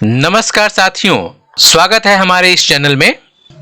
नमस्कार साथियों, स्वागत है हमारे इस चैनल में।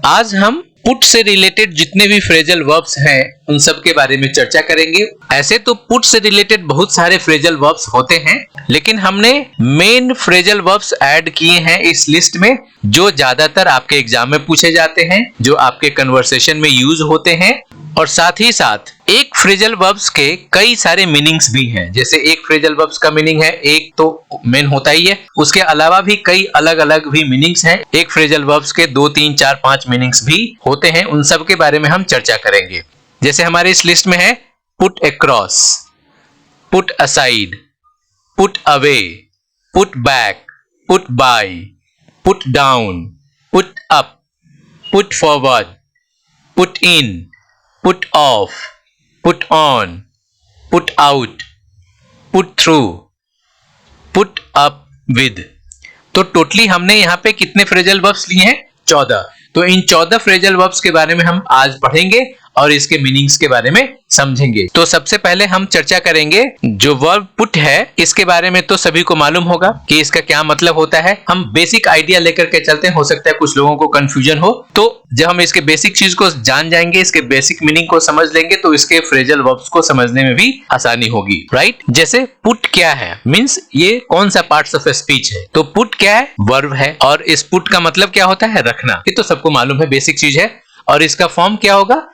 आज हम पुट से रिलेटेड जितने भी फ्रेजल वर्ब्स हैं उन सब के बारे में चर्चा करेंगे। ऐसे तो पुट से रिलेटेड बहुत सारे फ्रेजल वर्ब्स होते हैं, लेकिन हमने मेन फ्रेजल वर्ब्स ऐड किए हैं इस लिस्ट में जो ज्यादातर आपके एग्जाम में पूछे जाते हैं, जो आपके कन्वर्सेशन में यूज होते हैं। और साथ ही साथ एक फ्रेजल वर्ब्स के कई सारे मीनिंग्स भी हैं। जैसे एक फ्रेजल वर्ब्स का मीनिंग है, एक तो मेन होता ही है, उसके अलावा भी कई अलग अलग भी मीनिंग्स हैं। एक फ्रेजल वर्ब्स के 2, 3, 4, 5 मीनिंग्स भी होते हैं। उन सब के बारे में हम चर्चा करेंगे। जैसे हमारे इस लिस्ट में है put across, put aside, put away, put back, put by, put down, put up, put forward, put in, put off, put on, put out, put through, put up with। तो टोटली हमने यहाँ पे कितने phrasal verbs लिए हैं? 14। तो इन 14 phrasal verbs के बारे में हम आज पढ़ेंगे और इसके मीनिंग्स के बारे में समझेंगे। तो सबसे पहले हम चर्चा करेंगे जो वर्ब पुट है, इसके बारे में तो सभी को मालूम होगा कि इसका क्या मतलब होता है। हम बेसिक आइडिया लेकर के चलते हैं, हो सकता है कुछ लोगों को कंफ्यूजन हो। तो जब हम इसके बेसिक चीज को जान जाएंगे, इसके बेसिक मीनिंग को समझ लेंगे, तो इसके फ्रेजल वर्ब्स को समझने में भी आसानी होगी, राइट। जैसे पुट क्या है, मीन्स ये कौन सा पार्ट्स ऑफ स्पीच है। तो पुट क्या है? वर्ब है। और इस पुट का मतलब क्या होता है? रखना। ये तो सबको मालूम है, बेसिक चीज है। और इसका फॉर्म क्या होगा?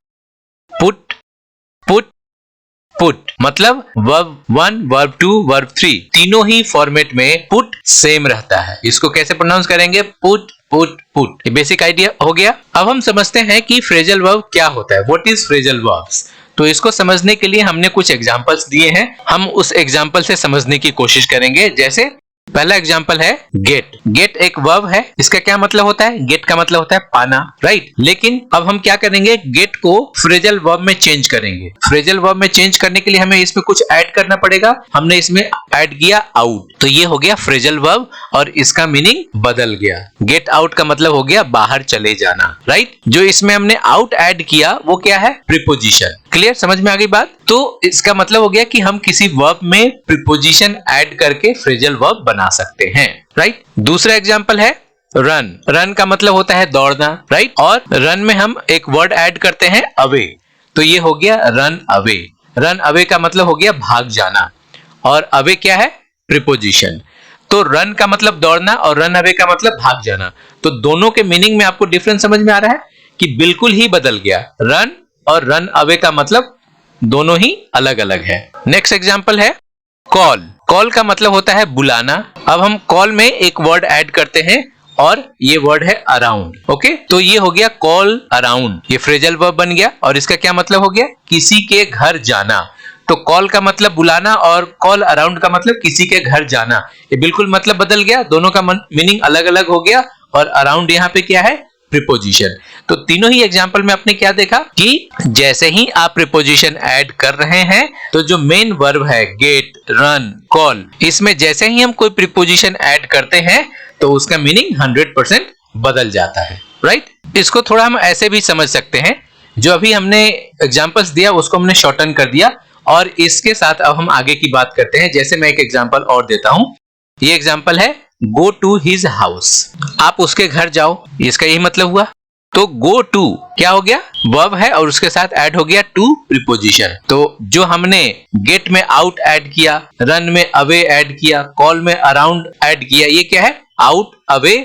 Put, put, put. मतलब वर्ब 1, वर्ब 2, वर्ब 3 तीनों ही फॉर्मेट में पुट सेम रहता है। इसको कैसे प्रोनाउंस करेंगे? Put, put, put. ये बेसिक आइडिया हो गया। अब हम समझते हैं कि फ्रेजल वर्ब क्या होता है। What is phrasal verbs? तो इसको समझने के लिए हमने कुछ एग्जांपल्स दिए हैं। हम उस एग्जांपल से समझने की कोशिश करेंगे। जैसे पहला एग्जांपल है गेट। गेट एक वर्ब है। इसका क्या मतलब होता है? गेट का मतलब होता है पाना, राइट। लेकिन अब हम क्या करेंगे? गेट को फ्रेजल वर्ब में चेंज करेंगे। फ्रेजल वर्ब में चेंज करने के लिए हमें इसमें कुछ ऐड करना पड़ेगा। हमने इसमें ऐड किया आउट, तो ये हो गया फ्रेजल वर्ब और इसका मीनिंग बदल गया। गेट आउट का मतलब हो गया बाहर चले जाना, राइट। जो इसमें हमने आउट ऐड किया वो क्या है? प्रीपोजिशन। क्लियर? समझ में आ गई बात? तो इसका मतलब हो गया कि हम किसी वर्ब में प्रीपोजिशन ऐड करके फ्रेजल वर्ब बना सकते हैं, राइट। दूसरा एग्जांपल है रन। रन का मतलब होता है दौड़ना, राइट। और रन में हम एक वर्ड ऐड करते हैं अवे, तो ये हो गया रन अवे। रन अवे का मतलब हो गया भाग जाना, और अवे क्या है? प्रीपोजिशन। तो रन का मतलब दौड़ना और रन अवे का मतलब भाग जाना। तो दोनों के मीनिंग में आपको डिफरेंस समझ में आ रहा है कि बिल्कुल ही बदल गया। रन और रन अवे का मतलब दोनों ही अलग अलग है। नेक्स्ट एग्जांपल है कॉल। कॉल का मतलब होता है बुलाना। अब हम कॉल में एक वर्ड ऐड करते हैं और ये वर्ड है अराउंड, ओके। तो ये हो गया कॉल अराउंड। ये फ्रेजल वर्ब बन गया और इसका क्या मतलब हो गया? किसी के घर जाना। तो कॉल का मतलब बुलाना और कॉल अराउंड का मतलब किसी के घर जाना। ये बिल्कुल मतलब बदल गया, दोनों का मीनिंग अलग अलग हो गया। और अराउंड यहाँ पे क्या है? प्रीपोजिशन। तो तीनों ही एग्जांपल में आपने क्या देखा कि जैसे ही आप प्रीपोजिशन ऐड कर रहे हैं तो जो मेन वर्ब है गेट, रन, कॉल, इसमें जैसे ही हम कोई प्रीपोजिशन ऐड करते हैं तो उसका मीनिंग 100% बदल जाता है, राइट। इसको थोड़ा हम ऐसे भी समझ सकते हैं। जो अभी हमने एग्जांपल्स दिया उसको हमने शॉर्टन कर दिया और इसके साथ अब हम आगे की बात करते हैं। जैसे मैं एक एग्जांपल और देता हूं। ये एग्जांपल है गो टू हिज हाउस। आप उसके घर जाओ, इसका यही मतलब हुआ। तो गो टू क्या हो गया? वर्ब है और उसके साथ ऐड हो गया टू प्रीपोजिशन। तो जो हमने गेट में आउट ऐड किया, रन में अवे ऐड किया, कॉल में अराउंड ऐड किया, ये क्या है? आउट, अवे,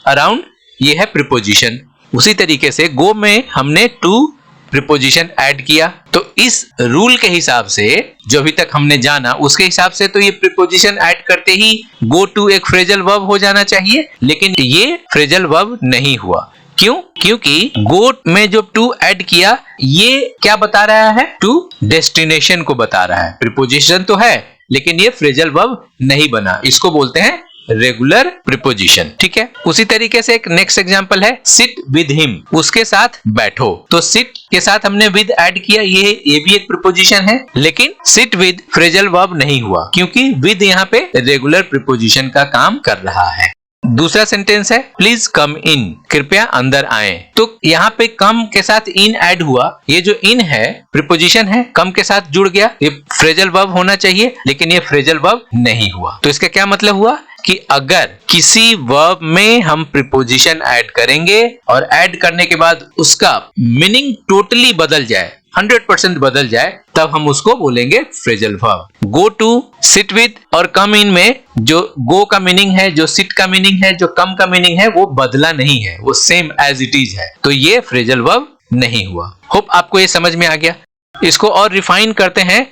अराउंड, ये है प्रीपोजिशन। उसी तरीके से गो में हमने टू प्रीपोजिशन ऐड किया। तो इस रूल के हिसाब से जो अभी तक हमने जाना उसके हिसाब से तो ये प्रीपोजिशन ऐड करते ही गो टू एक फ्रेजल वर्ब हो जाना चाहिए, लेकिन ये फ्रेजल वर्ब नहीं हुआ। क्यों? क्योंकि गो में जो टू ऐड किया ये क्या बता रहा है? टू डेस्टिनेशन को बता रहा है। प्रीपोजिशन तो है लेकिन ये फ्रेजल वर्ब नहीं बना, इसको बोलते हैं रेगुलर प्रीपोजिशन, ठीक है। उसी तरीके से एक नेक्स्ट एग्जांपल है सिट विद हिम। उसके साथ बैठो। तो सिट के साथ हमने विद ऐड किया, ये भी एक प्रीपोजिशन है, लेकिन सिट विद फ्रेजल वर्ब नहीं हुआ क्योंकि विद यहाँ पे रेगुलर प्रीपोजिशन का काम कर रहा है। दूसरा सेंटेंस है प्लीज कम इन। कृपया अंदर आए। तो यहाँ पे कम के साथ इन ऐड हुआ। ये जो इन है प्रीपोजिशन है, कम के साथ जुड़ गया। ये फ्रेजल वर्ब होना चाहिए लेकिन ये फ्रेजल वर्ब नहीं हुआ। तो इसका क्या मतलब हुआ कि अगर किसी वर्ब में हम प्रीपोजिशन ऐड करेंगे और ऐड करने के बाद उसका मीनिंग टोटली बदल जाए, 100% बदल जाए, तब हम उसको बोलेंगे phrasal verb. Go to, sit with और कम इन में जो गो का मीनिंग है, जो सिट का मीनिंग है, जो कम का मीनिंग है, वो बदला नहीं है, वो सेम एज इट इज है, तो ये फ्रेजल वर्ब नहीं हुआ। होप आपको ये समझ में आ गया। इसको और रिफाइन करते हैं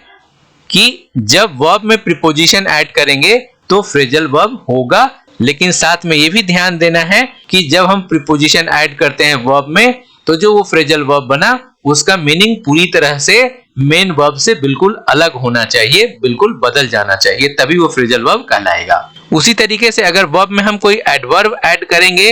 कि जब वर्ब में प्रीपोजिशन ऐड करेंगे तो फ्रेजल वर्ब होगा, लेकिन साथ में ये भी ध्यान देना है कि जब हम प्रीपोजिशन ऐड करते हैं वर्ब में तो जो वो फ्रेजल वर्ब बना उसका मीनिंग पूरी तरह से मेन वर्ब से बिल्कुल अलग होना चाहिए, बिल्कुल बदल जाना चाहिए, तभी वो फ्रेजल वर्ब कहलाएगा। उसी तरीके से अगर वर्ब में हम कोई एडवर्ब ऐड करेंगे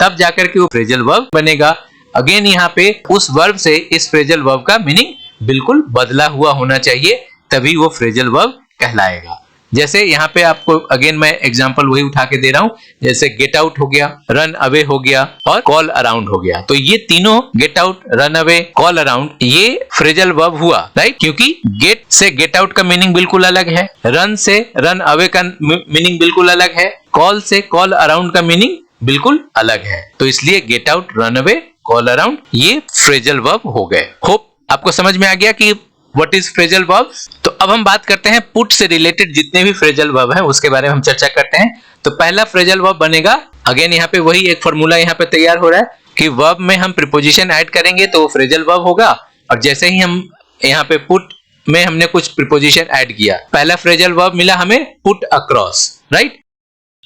तब जाकर के वो फ्रेजल वर्ब बनेगा। अगेन यहाँ पे उस वर्ब से इस फ्रेजल वर्ब का मीनिंग बिल्कुल बदला हुआ होना चाहिए, तभी वो फ्रेजल वर्ब कहलाएगा। जैसे यहाँ पे आपको अगेन मैं एग्जांपल वही उठा के दे रहा हूं, जैसे गेट आउट हो गया, रन अवे हो गया और कॉल अराउंड हो गया। तो ये तीनों get out, run away, call around ये फ्रेजल वर्ब हुआ, राइट? क्योंकि गेट से गेट आउट का मीनिंग बिल्कुल अलग है, रन से रन अवे का मीनिंग बिल्कुल अलग है, कॉल से कॉल अराउंड का मीनिंग बिल्कुल अलग है। तो इसलिए get out, run away, call around ये फ्रेजल वर्ब हो गए। होप आपको समझ में आ गया कि व्हाट इज फ्रेजल वर्ब। तो अब हम बात करते हैं पुट से रिलेटेड जितने भी फ्रेजल वर्ब हैं उसके बारे में हम चर्चा करते हैं। तो पहला फ्रेजल वर्ब बनेगा, अगेन यहाँ पे वही एक फॉर्मूला यहाँ पे तैयार हो रहा है कि वर्ब में हम प्रीपोजिशन ऐड करेंगे तो वो फ्रेजल वर्ब होगा, और जैसे ही हम यहाँ पे पुट में हमने कुछ प्रीपोजिशन ऐड किया, पहला फ्रेजल वर्ब मिला हमें पुट अक्रॉस, राइट?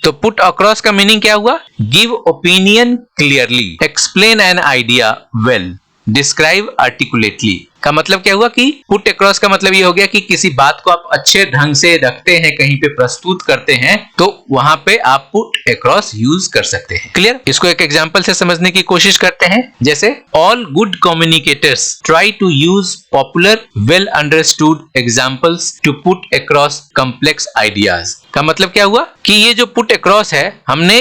तो पुट अक्रॉस का मीनिंग क्या हुआ? Give opinion clearly, explain an idea well, describe articulately. का मतलब क्या हुआ कि पुट अक्रॉस का मतलब ये हो गया कि किसी बात को आप अच्छे ढंग से रखते हैं, कहीं पे प्रस्तुत करते हैं, तो वहां पे आप पुट अक्रॉस यूज कर सकते हैं। क्लियर? इसको एक एग्जांपल से समझने की कोशिश करते हैं। जैसे all good communicators try to use popular well understood examples to put across complex ideas. का मतलब क्या हुआ कि ये जो पुट अक्रॉस है हमने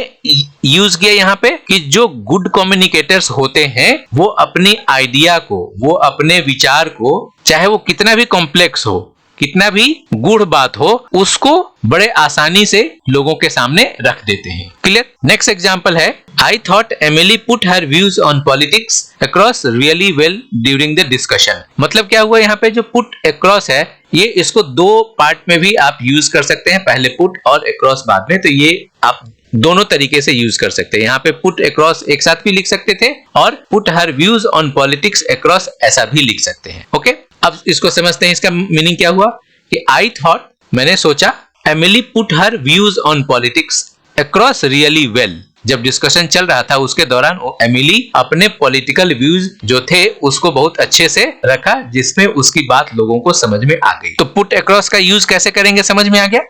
यूज किया यहाँ पे कि जो गुड कम्युनिकेटर्स होते हैं वो अपनी आइडिया को, वो अपने विचार को, चाहे वो कितना भी कॉम्प्लेक्स हो, कितना भी गूढ़ बात हो, उसको बड़े आसानी से लोगों के सामने रख देते हैं। क्लियर? नेक्स्ट एग्जांपल है, I thought Emily put her views on politics across really well during the discussion. मतलब क्या हुआ यहाँ पे जो पुट अक्रॉस है ये इसको दो पार्ट में भी आप यूज कर सकते हैं, पहले पुट और अक्रॉस बाद में। तो ये आप दोनों तरीके से यूज कर सकते हैं। यहाँ पे पुट अक्रॉस एक साथ भी लिख सकते थे और put her views on politics across ऐसा भी लिख सकते हैं। ओके, अब इसको समझते हैं, इसका मीनिंग क्या हुआ कि आई थॉट, मैंने सोचा, Emily put her views on politics across really well. जब डिस्कशन चल रहा था उसके दौरान एमिली अपने पॉलिटिकल व्यूज जो थे उसको बहुत अच्छे से रखा, जिसमें उसकी बात लोगों को समझ में आ गई। तो पुट अक्रॉस का यूज कैसे करेंगे समझ में आ गया।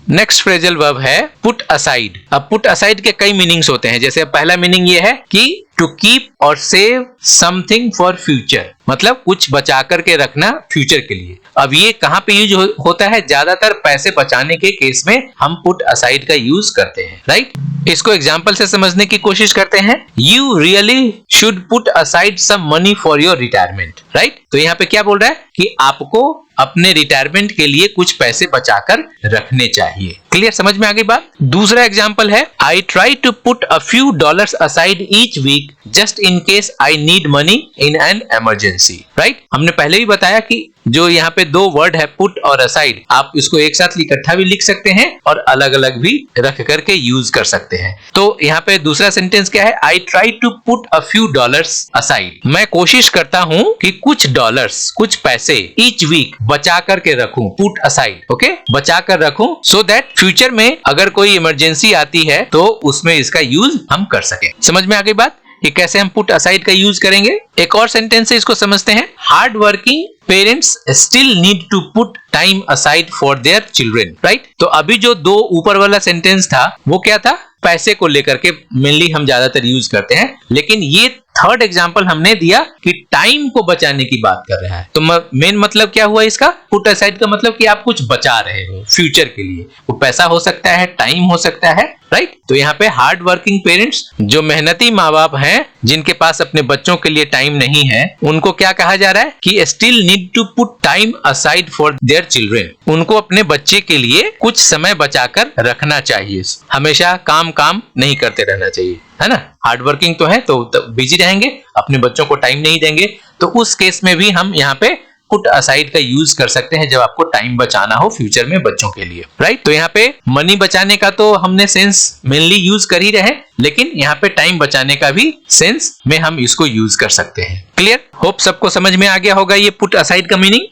नेक्स्ट फ्रेजल वर्ब है पुट असाइड। अब पुट असाइड के कई मीनिंग्स होते हैं। जैसे पहला मीनिंग ये है कि टू कीप और सेव समथिंग फॉर फ्यूचर, मतलब कुछ बचा करके रखना फ्यूचर के लिए। अब ये कहां पे यूज होता है? ज्यादातर पैसे बचाने के केस में हम पुट असाइड का यूज करते हैं, राइट? इसको एग्जांपल से समझने की कोशिश करते हैं। You really should put aside some money for your retirement, right? तो यहाँ पे क्या बोल रहा है कि आपको अपने रिटायरमेंट के लिए कुछ पैसे बचाकर रखने चाहिए। क्लियर? समझ में आ गई बात। दूसरा एग्जांपल है, I try to put a few dollars aside each week just in case I need money in an emergency, right? हमने पहले भी बताया कि जो यहाँ पे दो वर्ड है पुट और असाइड, आप इसको एक साथ इकट्ठा भी लिख सकते हैं और अलग अलग भी रख करके यूज कर सकते हैं। तो यहाँ पे दूसरा सेंटेंस क्या है? I try to put a few dollars aside, मैं कोशिश करता हूं कि कुछ डॉलर्स, कुछ पैसे ईच वीक बचा करके रखूं, पुट असाइड, ओके, बचा कर रखूं, सो दैट फ्यूचर में अगर कोई इमरजेंसी आती है तो उसमें इसका यूज हम कर सकें। समझ में आ गई बात कि कैसे हम पुट असाइड का यूज करेंगे। एक और सेंटेंस से इसको समझते हैं, hard working parents still need to put time aside for their children, right? तो अभी जो दो ऊपर वाला सेंटेंस था वो क्या था पैसे को लेकर के मेनली हम ज्यादातर यूज करते हैं, लेकिन ये थर्ड एग्जांपल हमने दिया कि टाइम को बचाने की बात कर रहा है। तो मेन मतलब क्या हुआ इसका? पुट असाइड का मतलब कि आप कुछ बचा रहे हो फ्यूचर के लिए। वो पैसा हो सकता है, टाइम हो सकता है, राइट? तो यहाँ पे हार्ड वर्किंग पेरेंट्स, जो मेहनती माँ बाप हैं, जिनके पास अपने बच्चों के लिए टाइम नहीं है, उनको क्या कहा जा रहा है कि still need to put time aside for their children. उनको अपने बच्चे के लिए कुछ समय बचाकर रखना चाहिए। हमेशा काम नहीं करते रहना चाहिए, है ना? हार्ड वर्किंग तो है तो बिजी रहेंगे, अपने बच्चों को टाइम नहीं देंगे, तो उस केस में भी हम यहाँ पे पुट असाइड का यूज कर सकते हैं जब आपको टाइम बचाना हो फ्यूचर में बच्चों के लिए, राइट? तो यहाँ पे मनी बचाने का तो हमने सेंस मेनली यूज कर ही रहे, लेकिन यहाँ पे टाइम बचाने का भी सेंस में हम इसको यूज कर सकते हैं। क्लियर? होप सबको समझ में आ गया होगा ये पुट असाइड का मीनिंग।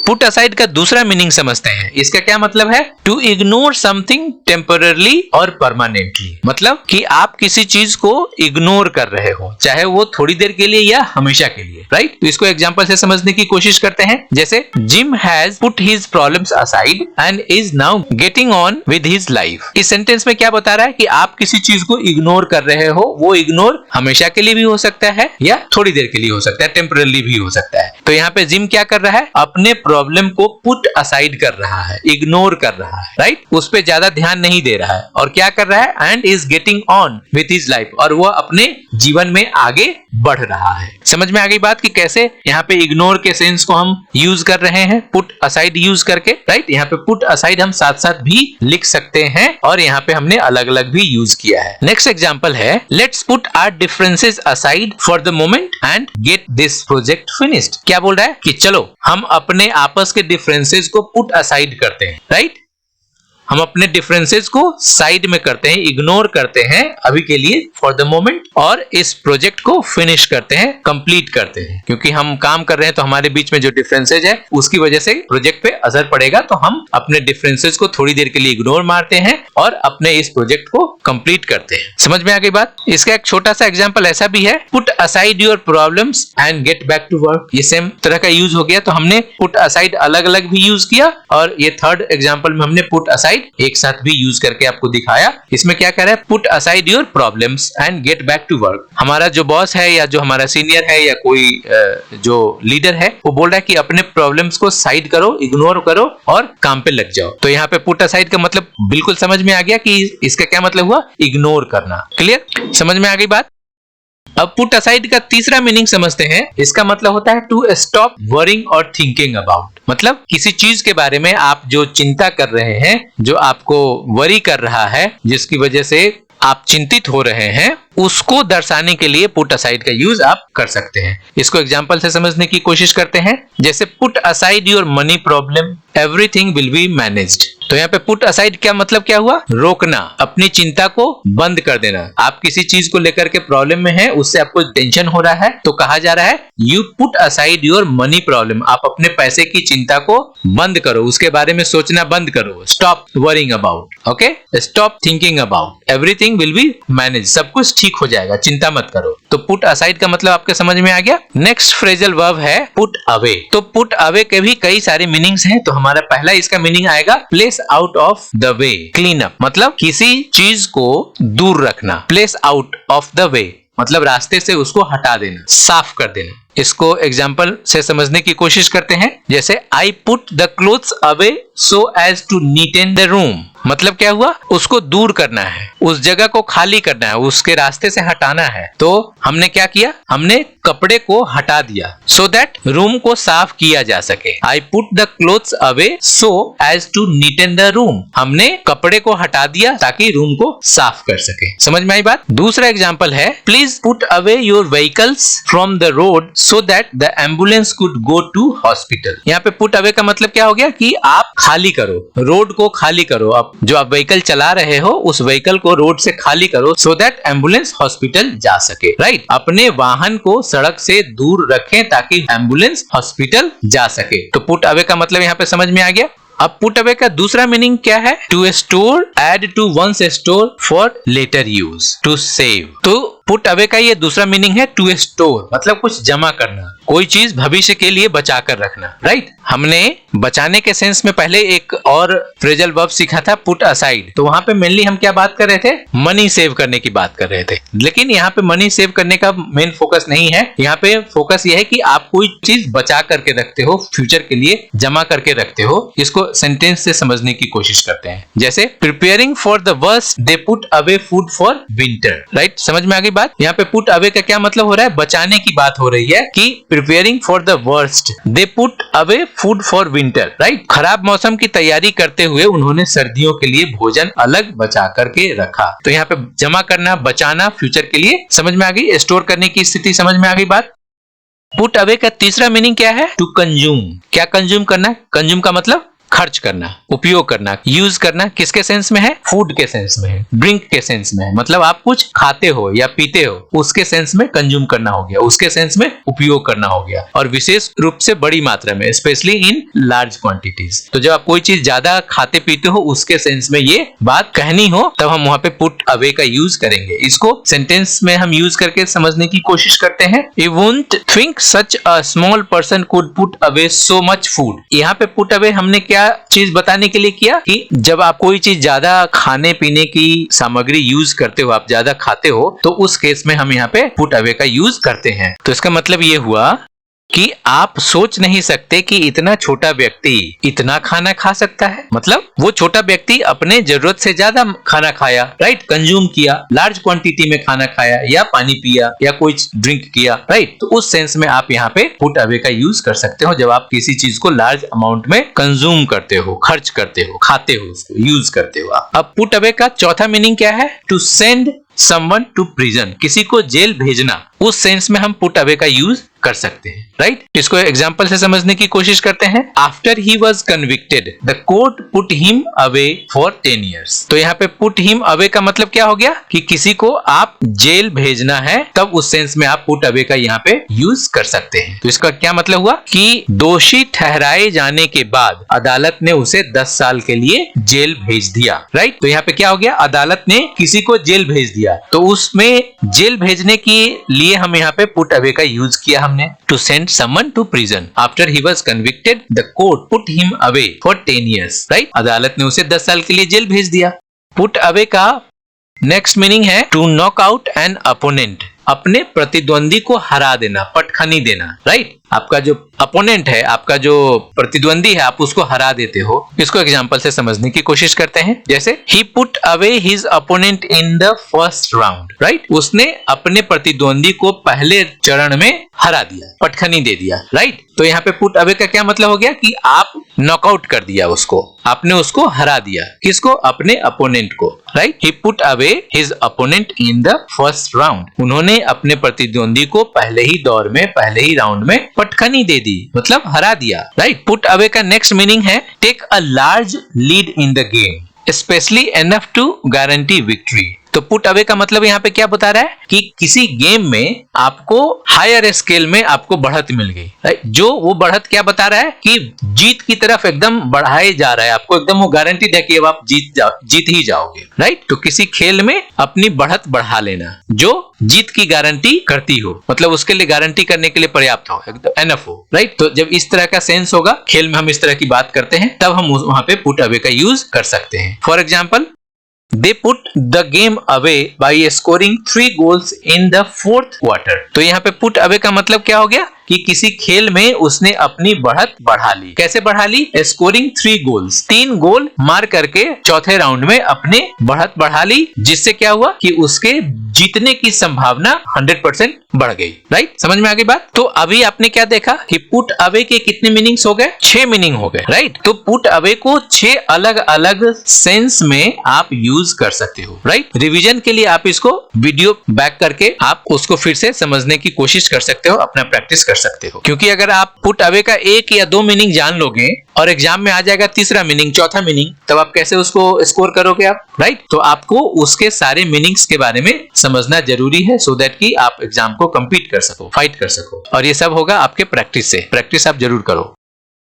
पुट असाइड का दूसरा मीनिंग समझते हैं। इसका क्या मतलब है? टू इग्नोर समथिंग टेम्पररली और परमानेंटली। मतलब कि आप किसी चीज को इग्नोर कर रहे हो, चाहे वो थोड़ी देर के लिए या हमेशा के लिए, राइट? तो इसको एग्जांपल से समझने की कोशिश करते हैं। जैसे gym has put his problems aside and is now getting on with his life. इस सेंटेंस में क्या बता रहा है कि आप किसी चीज को इग्नोर कर रहे हो। वो इग्नोर हमेशा के लिए भी हो सकता है या थोड़ी देर के लिए हो सकता है, टेम्पररली भी हो सकता है। तो यहाँ पे जिम क्या कर रहा है? अपने प्रॉब्लम को पुट असाइड कर रहा है, इग्नोर कर रहा है, राइट? उस पे ज्यादा ध्यान नहीं दे रहा है और क्या कर रहा है? And is getting on with his life, और वो अपने जीवन में आगे बढ़ रहा है। समझ में आ गई बात कि कैसे यहाँ पे इग्नोर के सेंस को हम यूज कर रहे हैं पुट असाइड यूज करके, राइट? यहाँ पे पुट असाइड हम साथ साथ भी लिख सकते हैं और यहाँ पे हमने अलग अलग भी यूज किया है। नेक्स्ट एग्जांपल है, let's put our differences aside for the moment and get this project finished. क्या बोल रहा है कि चलो हम अपने आपस के डिफरेंसेस को पुट असाइड करते हैं, राइट? हम अपने डिफरेंसेस को साइड में करते हैं, इग्नोर करते हैं अभी के लिए फॉर द मोमेंट, और इस प्रोजेक्ट को फिनिश करते हैं, कंप्लीट करते हैं। क्योंकि हम काम कर रहे हैं तो हमारे बीच में जो डिफरेंसेस है उसकी वजह से प्रोजेक्ट पे असर पड़ेगा, तो हम अपने डिफरेंसेस को थोड़ी देर के लिए इग्नोर मारते हैं और अपने इस प्रोजेक्ट को कंप्लीट करते हैं। समझ में आ गई बात? इसका एक छोटा सा एग्जांपल ऐसा भी है, put aside your problems and get back to work. ये सेम तरह का यूज हो गया, तो हमने पुट असाइड अलग अलग भी यूज किया और ये थर्ड एग्जांपल में हमने पुट असाइड एक साथ भी यूज करके आपको दिखाया। इसमें क्या कर रहा है? Put aside your problems and get back to work. हमारा जो बॉस है या जो हमारा सीनियर है या कोई जो लीडर है, वो बोल रहा है कि अपने प्रॉब्लम्स को साइड करो, इग्नोर करो और काम पे लग जाओ। तो यहाँ पे पुट असाइड का मतलब बिल्कुल समझ में आ गया कि इसका क्या मतलब हुआ? इग्नोर करना। क्लियर? समझ में आ गई बात? अब पुट असाइड का तीसरा मीनिंग समझते हैं। इसका मतलब होता है टू स्टॉप वरिंग और थिंकिंग अबाउट। मतलब किसी चीज के बारे में आप जो चिंता कर रहे हैं, जो आपको वरी कर रहा है, जिसकी वजह से आप चिंतित हो रहे हैं, उसको दर्शाने के लिए पुट असाइड का यूज आप कर सकते हैं। इसको एग्जांपल से समझने की कोशिश करते हैं। जैसे put aside your money problem, everything will be managed. तो यहाँ पे पुट असाइड क्या मतलब क्या हुआ? रोकना, अपनी चिंता को बंद कर देना। आप किसी चीज को लेकर के प्रॉब्लम में है, उससे आपको टेंशन हो रहा है, तो कहा जा रहा है you put aside your money problem. आप अपने पैसे की चिंता को बंद करो, उसके बारे में सोचना बंद करो। Stop worrying about, okay? Stop thinking about, everything will be manage. सब कुछ ठीक हो जाएगा, चिंता मत करो। तो पुट असाइड का मतलब आपके समझ में आ गया। नेक्स्ट फ्रेजल वर्ब है पुट अवे। तो पुट अवे के भी कई सारे मीनिंग्स हैं। तो हमारा पहला इसका मीनिंग आएगा place out of the way, clean up. मतलब किसी चीज को दूर रखना। Place out of the way मतलब रास्ते से उसको हटा देना, साफ कर देना। इसको एग्जाम्पल से समझने की कोशिश करते हैं। जैसे I put the clothes away so as to neaten the room. मतलब क्या हुआ? उसको दूर करना है, उस जगह को खाली करना है, उसके रास्ते से हटाना है। तो हमने क्या किया? हमने कपड़े को हटा दिया सो दैट रूम को साफ किया जा सके। I put the clothes away so as to neaten the room. हमने कपड़े को हटा दिया ताकि रूम को साफ कर सके। समझ में आई बात? दूसरा एग्जाम्पल है please put away your vehicles from the road so that the ambulance could go to hospital। यहाँ पे पुट अवे का मतलब क्या हो गया कि आप खाली करो, रोड को खाली करो। अब जो आप व्हीकल चला रहे हो, उस व्हीकल को रोड से खाली करो so that एम्बुलेंस हॉस्पिटल जा सके, राइट? अपने वाहन को सड़क से दूर रखें ताकि एम्बुलेंस हॉस्पिटल जा सके। तो पुट अवे का मतलब यहाँ पे समझ में आ गया। अब पुट अवे का दूसरा मीनिंग क्या है? To store, add to one's store for later use, to save. तो पुट अवे का ये दूसरा मीनिंग है टू स्टोर, मतलब कुछ जमा करना, कोई चीज भविष्य के लिए बचा कर रखना, राइट। हमने बचाने के सेंस में पहले एक और फ्रेजल वर्ब सीखा था पुट असाइड, तो वहां पे मेनली हम क्या बात कर रहे थे, मनी सेव करने की बात कर रहे थे। लेकिन यहाँ पे मनी सेव करने का मेन फोकस नहीं है, यहाँ पे फोकस ये है कि आप कोई चीज बचा करके रखते हो, फ्यूचर के लिए जमा करके रखते हो। इसको सेंटेंस से समझने की कोशिश करते हैं। जैसे preparing for the worst they put away food for winter, right. समझ में आ गई बात। यहाँ पे पुट अवे का क्या मतलब हो रहा है, बचाने की बात हो रही है कि preparing for the worst they put away food for winter, right. खराब मौसम की तैयारी करते हुए उन्होंने सर्दियों के लिए भोजन अलग बचा करके रखा। तो यहाँ पे जमा करना, बचाना फ्यूचर के लिए, समझ में आ गई। स्टोर करने की स्थिति समझ में आ गई बात। पुट अवे का तीसरा मीनिंग क्या है, टू कंज्यूम। क्या कंज्यूम करना, कंज्यूम का मतलब खर्च करना, उपयोग करना, यूज करना। किसके सेंस में है, फूड के सेंस में है, ड्रिंक के सेंस में है, मतलब आप कुछ खाते हो या पीते हो, उसके सेंस में कंज्यूम करना हो गया, उसके सेंस में उपयोग करना हो गया, और विशेष रूप से बड़ी मात्रा में, स्पेशली इन लार्ज क्वांटिटीज। तो जब आप कोई चीज ज्यादा खाते पीते हो उसके सेंस में ये बात कहनी हो, तब हम वहां पे पुट अवे का यूज करेंगे। इसको सेंटेंस में हम यूज करके समझने की कोशिश करते हैं। You won't think such a small person could put away so much food. यहाँ पे पुट अवे हमने क्या चीज बताने के लिए किया कि जब आप कोई चीज ज्यादा खाने पीने की सामग्री यूज करते हो, आप ज्यादा खाते हो, तो उस केस में हम यहाँ पे पुट अवे का यूज करते हैं। तो इसका मतलब ये हुआ कि आप सोच नहीं सकते कि इतना छोटा व्यक्ति इतना खाना खा सकता है। मतलब वो छोटा व्यक्ति अपने जरूरत से ज्यादा खाना खाया, राइट, कंज्यूम किया, लार्ज क्वांटिटी में खाना खाया, या पानी पिया, या कोई ड्रिंक किया, राइट। तो उस सेंस में आप यहाँ पे पुट अवे का यूज कर सकते हो जब आप किसी चीज को लार्ज अमाउंट में कंज्यूम करते हो, खर्च करते हो, खाते हो, उसको यूज करते हो। अब पुट अवे का चौथा मीनिंग क्या है, to send someone to prison, किसी को जेल भेजना। उस सेंस में हम पुट अवे का यूज कर सकते हैं, राइट। इसको एग्जांपल से समझने की कोशिश करते हैं। After he was convicted the court put him away for 10 years। तो यहाँ पे पुट हिम अवे का मतलब क्या हो गया कि किसी को आप जेल भेजना है, तब उस सेंस में आप पुट अवे का यहाँ पे यूज कर सकते हैं। तो इसका क्या मतलब हुआ कि दोषी ठहराए जाने के बाद अदालत ने उसे 10 साल के लिए जेल भेज दिया, राइट। तो यहाँ पे क्या हो गया, अदालत ने किसी को जेल भेज दिया, तो उसमें जेल भेजने के लिए हम यहाँ पे पुट अवे का यूज किया हमने, to send someone to prison after he was convicted the court put him away for 10 years, right. अदालत ने उसे 10 साल के लिए जेल भेज दिया। पुट अवे का नेक्स्ट मीनिंग है to knock out an opponent, अपने प्रतिद्वंदी को हरा देना, पटखनी देना, राइट। आपका जो अपोनेंट है, आपका जो प्रतिद्वंदी है, आप उसको हरा देते हो। इसको एग्जांपल से समझने की कोशिश करते हैं। जैसे ही put away his opponent in the first round, right. उसने अपने प्रतिद्वंदी को पहले चरण में हरा दिया, पटखनी दे दिया, राइट। तो यहाँ पे पुट अवे का क्या मतलब हो गया कि आप नॉकआउट कर दिया उसको, आपने उसको हरा दिया। किसको, अपने अपोनेंट को, right. He put away his opponent in the first round, उन्होंने अपने प्रतिद्वंदी को पहले ही दौर में, पहले ही राउंड में पटखनी दे दी, मतलब हरा दिया, राइट। पुट अवे का नेक्स्ट मीनिंग है take a large lead in the game, especially enough to guarantee victory. तो पुट अवे का मतलब यहाँ पे क्या बता रहा है कि किसी गेम में आपको हायर स्केल में आपको बढ़त मिल गई, राइट। जो वो बढ़त क्या बता रहा है कि जीत की तरफ एकदम बढ़ाए जा रहा है, आपको एकदम वो गारंटी है कि अब आप जीत ही जाओगे, राइट। तो किसी खेल में अपनी बढ़त बढ़ा लेना जो जीत की गारंटी करती हो, मतलब उसके लिए गारंटी करने के लिए पर्याप्त हो, एकदम एनफ हो, राइट। तो जब इस तरह का सेंस होगा, खेल में हम इस तरह की बात करते हैं, तब हम वहां पे पुट अवे का यूज कर सकते हैं। For example, they put the game away by scoring 3 goals in the fourth quarter। तो यहाँ पे put away का मतलब क्या हो गया कि किसी खेल में उसने अपनी बढ़त बढ़ा ली। कैसे बढ़ा ली, स्कोरिंग 3 goals, 3 गोल मार करके चौथे राउंड में अपने बढ़त बढ़ा ली, जिससे क्या हुआ कि उसके जीतने की संभावना 100% बढ़ गई, राइट। समझ में आ गई बात। तो अभी आपने क्या देखा कि पुट अवे के कितने मीनिंग्स हो गए, 6 मीनिंग हो गए, राइट। तो पुट अवे को 6 अलग अलग सेंस में आप यूज कर सकते हो, राइट। रिवीजन के लिए आप इसको वीडियो बैक करके आप उसको फिर से समझने की कोशिश कर सकते हो, अपना प्रैक्टिस कर सकते हो। क्योंकि अगर आप पुट अवे का 1 या 2 मीनिंग जान लोगे और एग्जाम में आ जाएगा तीसरा मीनिंग, चौथा मीनिंग, तब आप कैसे उसको स्कोर करोगे आप, राइट। तो आपको उसके सारे मीनिंग्स के बारे में समझना जरूरी है, सो दैट कि आप एग्जाम को कंप्लीट कर सको, फाइट कर सको। और ये सब होगा आपके प्रैक्टिस से। प्रैक्टिस आप जरूर करो।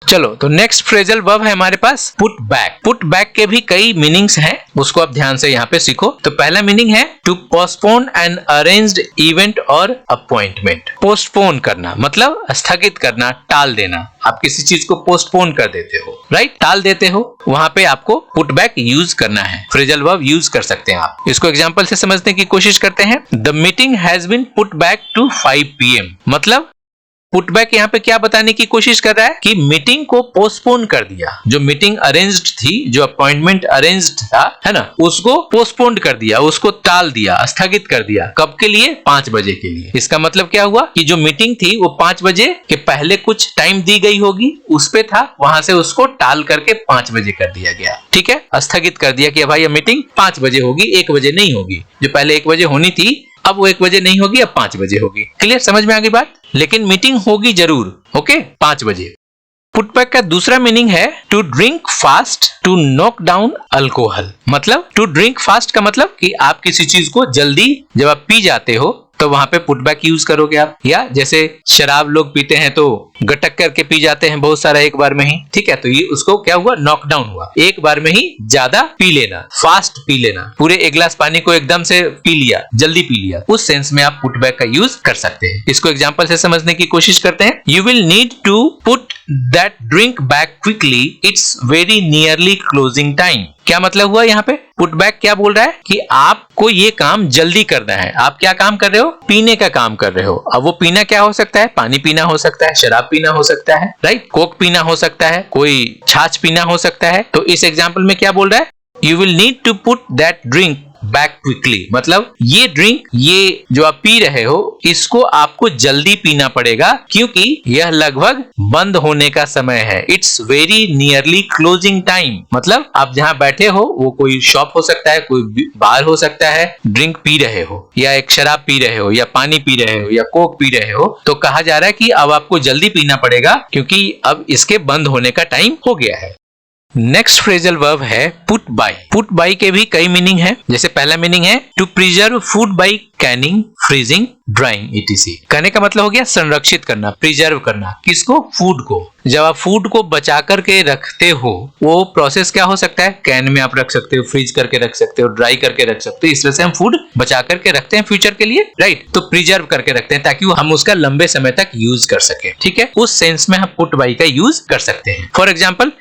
चलो तो नेक्स्ट फ्रेजल वर्ब है हमारे पास पुट बैक। पुट बैक के भी कई मीनिंग्स हैं, उसको आप ध्यान से यहाँ पे सीखो। तो पहला मीनिंग है to postpone an arranged event और अपॉइंटमेंट। पोस्टपोन करना मतलब स्थगित करना, टाल देना। आप किसी चीज को पोस्टपोन कर देते हो, राइट, टाल देते हो, वहां पे आपको पुट बैक यूज करना है। फ्रेजल वर्ब यूज कर सकते हैं आप। इसको एग्जांपल से समझने की कोशिश करते हैं। The meeting has been put back to 5 PM। मतलब पुटबैक यहाँ पे क्या बताने की कोशिश कर रहा है कि मीटिंग को पोस्टपोन कर दिया। जो मीटिंग अरेंज्ड थी, जो अपॉइंटमेंट अरेंज्ड था, है ना, उसको पोस्टपोन कर दिया, उसको टाल दिया, स्थगित कर दिया। कब के लिए? 5 बजे के लिए। इसका मतलब क्या हुआ कि जो मीटिंग थी वो 5 बजे के पहले कुछ टाइम दी गई होगी, उस पे था, वहां से उसको टाल करके 5 बजे कर दिया गया। ठीक है, स्थगित कर दिया कि भाई ये मीटिंग 5 बजे होगी, 1 बजे नहीं होगी। जो पहले 1 बजे होनी थी अब वो 1 बजे नहीं होगी, अब 5 बजे होगी। क्लियर, समझ में आ गई बात? लेकिन मीटिंग होगी जरूर, ओके, 5 बजे। पुटबैक का दूसरा मीनिंग है to drink fast to knock down alcohol. मतलब टू ड्रिंक फास्ट का मतलब कि आप किसी चीज को जल्दी जब आप पी जाते हो तो वहां पे पुटबैक यूज करोगे आप। या जैसे शराब लोग पीते हैं तो गटक करके पी जाते हैं बहुत सारा एक बार में ही, ठीक है, तो ये उसको क्या हुआ? नॉकडाउन हुआ। एक बार में ही ज्यादा पी लेना, फास्ट पी लेना, पूरे 1 गिलास पानी को एकदम से पी लिया, जल्दी पी लिया, उस सेंस में आप पुटबैक का यूज कर सकते हैं। इसको एग्जांपल से समझने की कोशिश करते हैं। You will need to put that drink back quickly, it's very nearly closing time. क्या मतलब हुआ यहाँ पे? पुटबैक क्या बोल रहा है कि आपको ये काम जल्दी करना है। आप क्या काम कर रहे हो? पीने का काम कर रहे हो। अब वो पीना क्या हो सकता है? पानी पीना हो सकता है, शराब पीना हो सकता है, राइट, कोक पीना हो सकता है, कोई छाछ पीना हो सकता है। तो इस एग्जाम्पल में क्या बोल रहा है? You will need to put that drink back quickly. मतलब ये ड्रिंक, ये जो आप पी रहे हो, इसको आपको जल्दी पीना पड़ेगा क्योंकि यह लगभग बंद होने का समय है। It's very nearly closing time. मतलब आप जहां बैठे हो वो कोई शॉप हो सकता है, कोई बार हो सकता है, ड्रिंक पी रहे हो या एक शराब पी रहे हो या पानी पी रहे हो या कोक पी रहे हो, तो कहा जा रहा है कि अब आपको जल्दी पीना पड़ेगा क्योंकि अब इसके बंद होने का टाइम हो गया है। नेक्स्ट फ्रेजल वर्ब है पुट बाय। पुट बाय के भी कई मीनिंग है। जैसे पहला मीनिंग है to preserve food by canning, freezing, drying etc। कहने का मतलब हो गया संरक्षित करना, प्रिजर्व करना। किसको? फूड को। जब आप फूड को बचा करके रखते हो, वो प्रोसेस क्या हो सकता है? कैन में आप रख सकते हो, फ्रीज करके रख सकते हो, ड्राई करके रख सकते हो। इस वजह से हम फूड बचा करके रखते हैं फ्यूचर के लिए, राइट। तो प्रिजर्व करके रखते हैं ताकि हम उसका लंबे समय तक यूज कर सके। ठीक है, उस सेंस में हम पुट बाय का यूज कर सकते हैं। For example,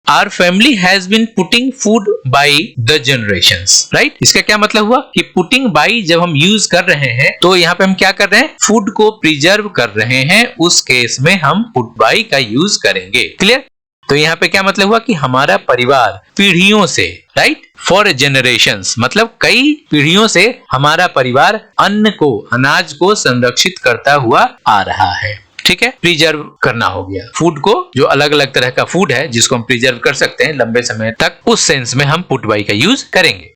Our family has been putting food by the generations, right? इसका क्या मतलब हुआ कि putting by जब हम यूज कर रहे हैं तो यहाँ पे हम क्या कर रहे हैं? फूड को प्रिजर्व कर रहे हैं। उस केस में हम put by का यूज करेंगे। क्लियर? तो यहाँ पे क्या मतलब हुआ कि हमारा परिवार पीढ़ियों से, राइट, फॉर जनरेशंस, मतलब कई पीढ़ियों से हमारा परिवार अन्न को, अनाज को संरक्षित करता हुआ आ रहा है। ठीक है, प्रिजर्व करना हो गया फूड को, जो अलग अलग तरह का फूड है जिसको हम प्रिजर्व कर सकते हैं लंबे समय तक, उस सेंस में हम पुट बाय का यूज करेंगे।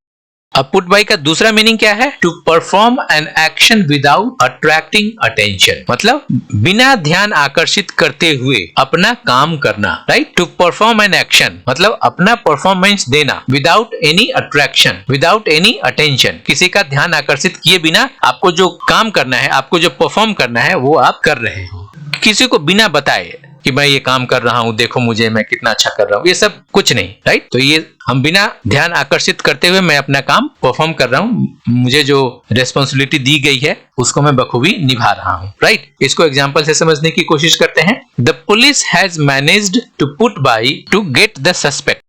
अब पुट बाय का दूसरा मीनिंग क्या है? To perform an action without attracting attention. मतलब बिना ध्यान आकर्षित करते हुए अपना काम करना, right. To perform an action मतलब अपना परफॉर्मेंस देना, without any attraction, without any attention. किसी का ध्यान आकर्षित किए बिना आपको जो काम करना है, आपको जो परफॉर्म करना है, वो आप कर रहे हो। किसी को बिना बताए कि मैं ये काम कर रहा हूं, देखो मुझे, मैं कितना अच्छा कर रहा हूं, ये सब कुछ नहीं, राइट। तो ये हम बिना ध्यान आकर्षित करते हुए मैं अपना काम परफॉर्म कर रहा हूं, मुझे जो रिस्पांसिबिलिटी दी गई है उसको मैं बखूबी निभा रहा हूं, राइट। इसको एग्जांपल से समझने की कोशिश करते हैं। The police has managed to put by to get the suspect.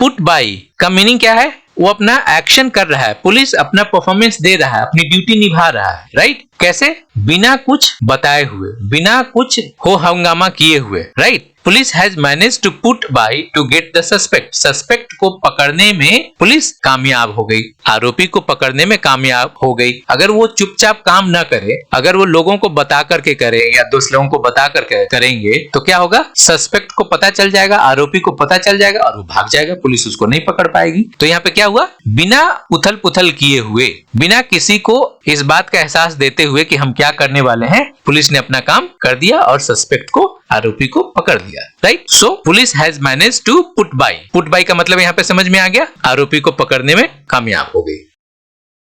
Put by का मीनिंग क्या है? वो अपना एक्शन कर रहा है, पुलिस अपना परफॉर्मेंस दे रहा है, अपनी ड्यूटी निभा रहा है, राइट। कैसे? बिना कुछ बताए हुए, बिना कुछ हो हंगामा किए हुए, right. Police has manage to put by to get the suspect. Suspect को पकड़ने में पुलिस कामयाब हो गई, आरोपी को पकड़ने में कामयाब हो गई। अगर वो चुपचाप काम ना करे, अगर वो लोगों को बता करके करे या दूसरे लोगों को बता करके करेंगे तो क्या होगा? सस्पेक्ट को पता चल जाएगा, आरोपी को पता चल जाएगा और वो भाग जाएगा, पुलिस उसको नहीं पकड़ पाएगी। तो यहाँ पे क्या हुआ? बिना उथल पुथल किए हुए, बिना किसी को इस बात का एहसास देते हुए कि हम क्या करने वाले हैं, पुलिस ने अपना काम कर दिया और सस्पेक्ट को, आरोपी को पकड़ लिया, right. So police has manage to put by. Put by का मतलब यहाँ पे समझ में आ गया, आरोपी को पकड़ने में कामयाब हो गई।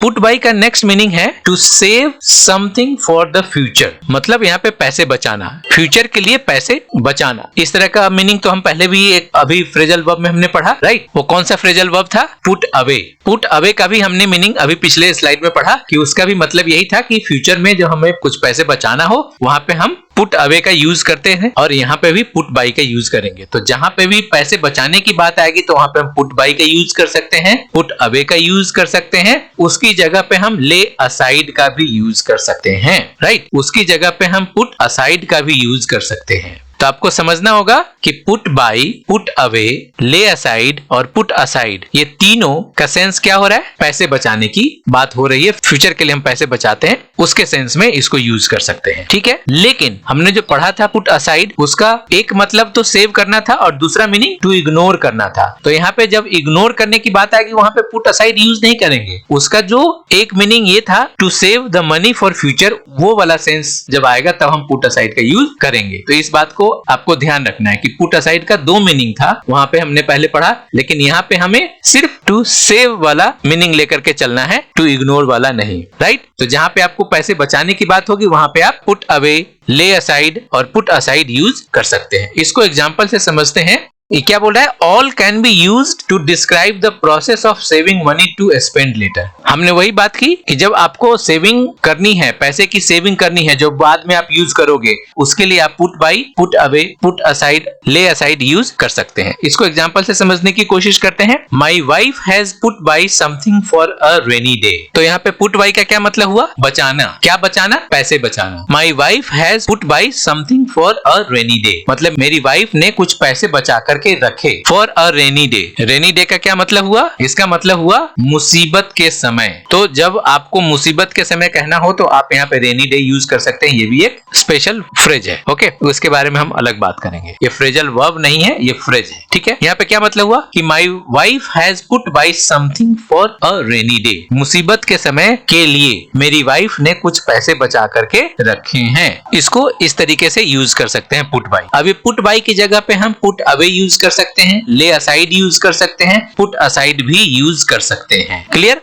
पुट बाई का नेक्स्ट मीनिंग है to save something for the future, मतलब यहाँ पे पैसे बचाना, फ्यूचर के लिए पैसे बचाना। इस तरह का मीनिंग तो हम पहले भी एक अभी फ्रेजल वर्ब में हमने पढ़ा, राइट। वो कौन सा फ्रेजल वर्ब था? Put away. पुट अवे का भी हमने मीनिंग अभी पिछले स्लाइड में पढ़ा कि उसका भी मतलब यही था कि फ्यूचर में जब हमें कुछ पैसे बचाना हो वहां पे हम पुट अवे का यूज करते हैं, और यहाँ पे भी पुट बाई का यूज करेंगे। तो जहां पे भी पैसे बचाने की बात आएगी तो वहां पे हम पुट बाई का यूज कर सकते हैं, पुट अवे का यूज कर सकते हैं। उसकी जगह पे हम ले असाइड का भी यूज कर सकते हैं, राइट। उसकी जगह पे हम पुट असाइड का भी यूज कर सकते हैं। तो आपको समझना होगा कि पुट बाई, पुट अवे, ले असाइड और पुट असाइड, ये तीनों का सेंस क्या हो रहा है? पैसे बचाने की बात हो रही है। फ्यूचर के लिए हम पैसे बचाते हैं, उसके सेंस में इसको यूज कर सकते हैं, ठीक है। लेकिन हमने जो पढ़ा था पुट असाइड, उसका एक मतलब तो सेव करना था और दूसरा मीनिंग टू इग्नोर करना था। तो यहाँ पे जब इग्नोर करने की बात आएगी वहां पे पुट असाइड यूज नहीं करेंगे। उसका जो एक मीनिंग ये था to save the money for future, वो वाला सेंस जब आएगा तब हम पुट असाइड का यूज करेंगे। तो इस बात को आपको ध्यान रखना है कि पुट असाइड का दो मीनिंग था, वहां पे हमने पहले पढ़ा, लेकिन यहाँ पे हमें सिर्फ टू सेव वाला मीनिंग लेकर के चलना है, टू इग्नोर वाला नहीं, राइट। तो जहां पे आपको पैसे बचाने की बात होगी वहां पे आप पुट अवे, ले असाइड और पुट असाइड यूज कर सकते हैं। इसको एग्जांपल से समझते हैं। ये क्या बोल रहा है? All can be used to describe the process of saving money to spend later. हमने वही बात की कि जब आपको सेविंग करनी है, पैसे की सेविंग करनी है जो बाद में आप यूज करोगे, उसके लिए आप put by, put away, put aside, ले असाइड यूज कर सकते हैं। इसको एग्जांपल से समझने की कोशिश करते हैं। My wife has put by something for a rainy day. तो यहाँ पे पुट बाई का क्या मतलब हुआ? बचाना। क्या बचाना? पैसे बचाना। My wife has put by something for a rainy day, मतलब मेरी वाइफ ने कुछ पैसे बचा कर के रखे for a rainy day. Rainy day का क्या मतलब हुआ? इसका मतलब हुआ मुसीबत के समय। तो जब आपको मुसीबत के समय कहना हो तो आप यहाँ पे रेनी डे यूज कर सकते हैं। ये भी एक स्पेशल फ्रेज है, ओके। उसके बारे में हम अलग बात करेंगे। ये फ्रेजल वर्ब नहीं है, ये फ्रेज है, ठीक है। यहाँ पे क्या मतलब हुआ कि my wife has put by something for a rainy day, मुसीबत के समय के लिए मेरी वाइफ ने कुछ पैसे बचा करके रखे हैं। इसको इस तरीके से यूज कर सकते हैं पुट बाई। अभी पुट बाई की जगह पे हम पुट अवे यूज कर सकते हैं, ले असाइड यूज कर सकते हैं, पुट असाइड भी यूज कर सकते हैं। क्लियर?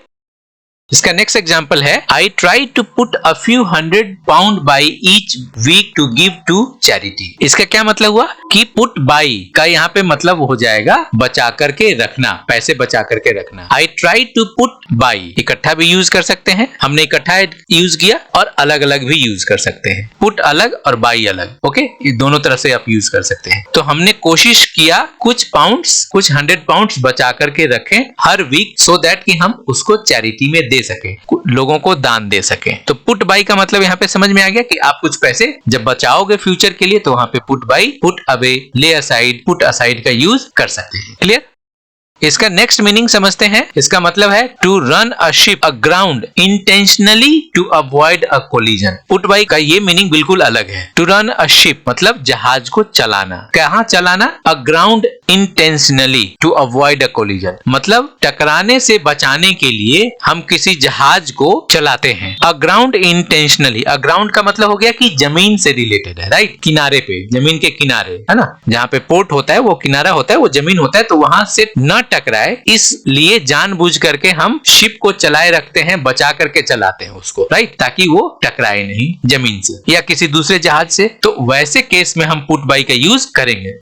इसका नेक्स्ट एग्जांपल है I try to put a few £100 by each week to give to charity. इसका क्या मतलब हुआ कि पुट बाई का यहाँ पे मतलब हो जाएगा बचा करके रखना, पैसे बचा करके रखना। I try to put by इकट्ठा भी यूज कर सकते हैं, हमने इकट्ठा यूज किया, और अलग अलग भी यूज कर सकते हैं। पुट अलग और बाई अलग, ओके। ये दोनों तरह से आप यूज कर सकते हैं। तो हमने कोशिश किया कुछ पाउंड्स, कुछ £100 बचा करके रखें हर वीक, सो दैट कि हम उसको चैरिटी में दे सके, लोगों को दान दे सके। तो पुट बाई का मतलब यहाँ पे समझ में आ गया कि आप कुछ पैसे जब बचाओगे फ्यूचर के लिए तो वहां पे पुट बाई, पुट अवे, ले असाइड, पुट असाइड का यूज कर सकते हैं। क्लियर? इसका नेक्स्ट मीनिंग समझते हैं। इसका मतलब है to run a ship aground intentionally to avoid a collision. Put by का ये मीनिंग बिल्कुल अलग है। टू रन अ शिप मतलब जहाज को चलाना। कहाँ चलाना? Aground intentionally to avoid a collision, मतलब टकराने से बचाने के लिए हम किसी जहाज को चलाते हैं। अग्राउंड इंटेंशनली, अग्राउंड का मतलब हो गया कि जमीन से रिलेटेड है, राइट। किनारे पे, जमीन के किनारे, है ना। जहाँ पे पोर्ट होता है वो किनारा होता है, वो जमीन होता है, तो वहां से न टकराए इसलिए जानबूझ करके हम शिप को चलाए रखते हैं, बचा करके चलाते हैं उसको, राइट, ताकि वो टकराए नहीं जमीन से या किसी दूसरे जहाज से। तो वैसे केस में हम पुट बाई का यूज करेंगे।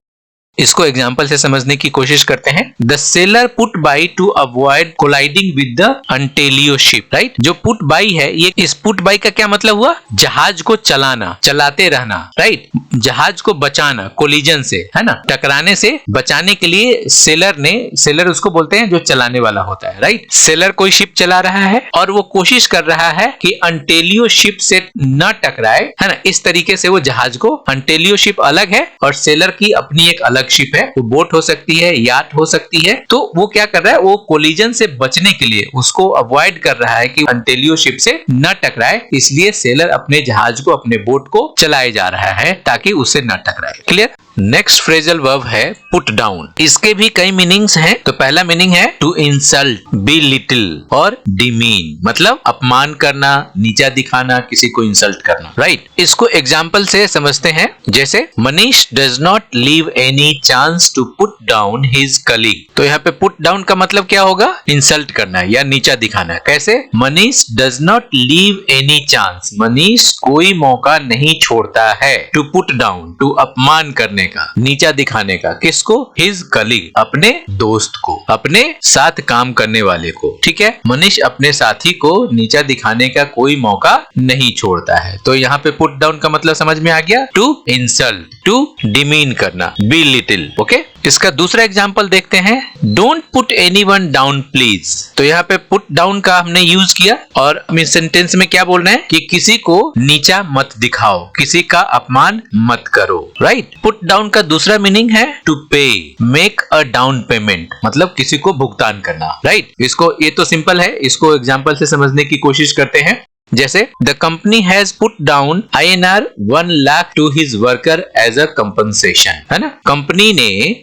इसको एग्जांपल से समझने की कोशिश करते हैं। The sailor put by to avoid colliding with the Antelio ship, right. जो पुट बाई है, ये इस पुट बाई का क्या मतलब हुआ? जहाज को चलाना, चलाते रहना, राइट। जहाज को बचाना कोलिजन से, है ना, टकराने से बचाने के लिए सेलर ने, सेलर उसको बोलते हैं जो चलाने वाला होता है, राइट। सेलर कोई शिप चला रहा है और वो कोशिश कर रहा है कि अंटेलियो शिप से न टकराए, है ना। इस तरीके से वो जहाज को, अंटेलियो शिप अलग है और सेलर की अपनी एक अलग शिप है, वो बोट हो सकती है, याट हो सकती है। तो वो क्या कर रहा है? वो कोलिजन से बचने के लिए उसको अवॉइड कर रहा है कि अंटेलियो शिप से न टकराए, इसलिए सेलर अपने जहाज को, अपने बोट को चलाए जा रहा है ताकि उससे न टकराए। क्लियर? नेक्स्ट फ्रेजल वर्ब है पुट डाउन। इसके भी कई मीनिंग्स हैं। तो पहला मीनिंग है टू इंसल्ट, बी लिटिल और डिमीन, मतलब अपमान करना, नीचा दिखाना, किसी को इंसल्ट करना, राइट। इसको एग्जाम्पल से समझते हैं। जैसे Manish does not leave any chance to put down his colleague. तो यहाँ पे पुट डाउन का मतलब क्या होगा? इंसल्ट करना या नीचा दिखाना। कैसे? Manish does not leave any chance, Manish कोई मौका नहीं छोड़ता है टू पुट डाउन, टू अपमान करने का, नीचा दिखाने का। किसको? हिज कलीग, अपने दोस्त को, अपने साथ काम करने वाले को। ठीक है, मनीष अपने साथी को नीचा दिखाने का कोई मौका नहीं छोड़ता है। तो यहाँ पे पुट डाउन का मतलब समझ में आ गया, टू इंसल्ट, टू डिमीन करना, बी लिटिल। ओके, इसका दूसरा एग्जांपल देखते हैं, don't put anyone down please. तो यहाँ पे पुट डाउन का हमने यूज किया और हम इस सेंटेंस में क्या बोल रहे हैं कि किसी को नीचा मत दिखाओ, किसी का अपमान मत करो। राइट? पुट डाउन का दूसरा मीनिंग है टू पे, मेक अ डाउन पेमेंट, मतलब किसी को भुगतान करना। राइट? इसको, ये तो सिंपल है, इसको एग्जांपल से समझने की कोशिश करते हैं। जैसे the company has put down INR 1 lakh to his worker as a compensation, है ना? कंपनी ने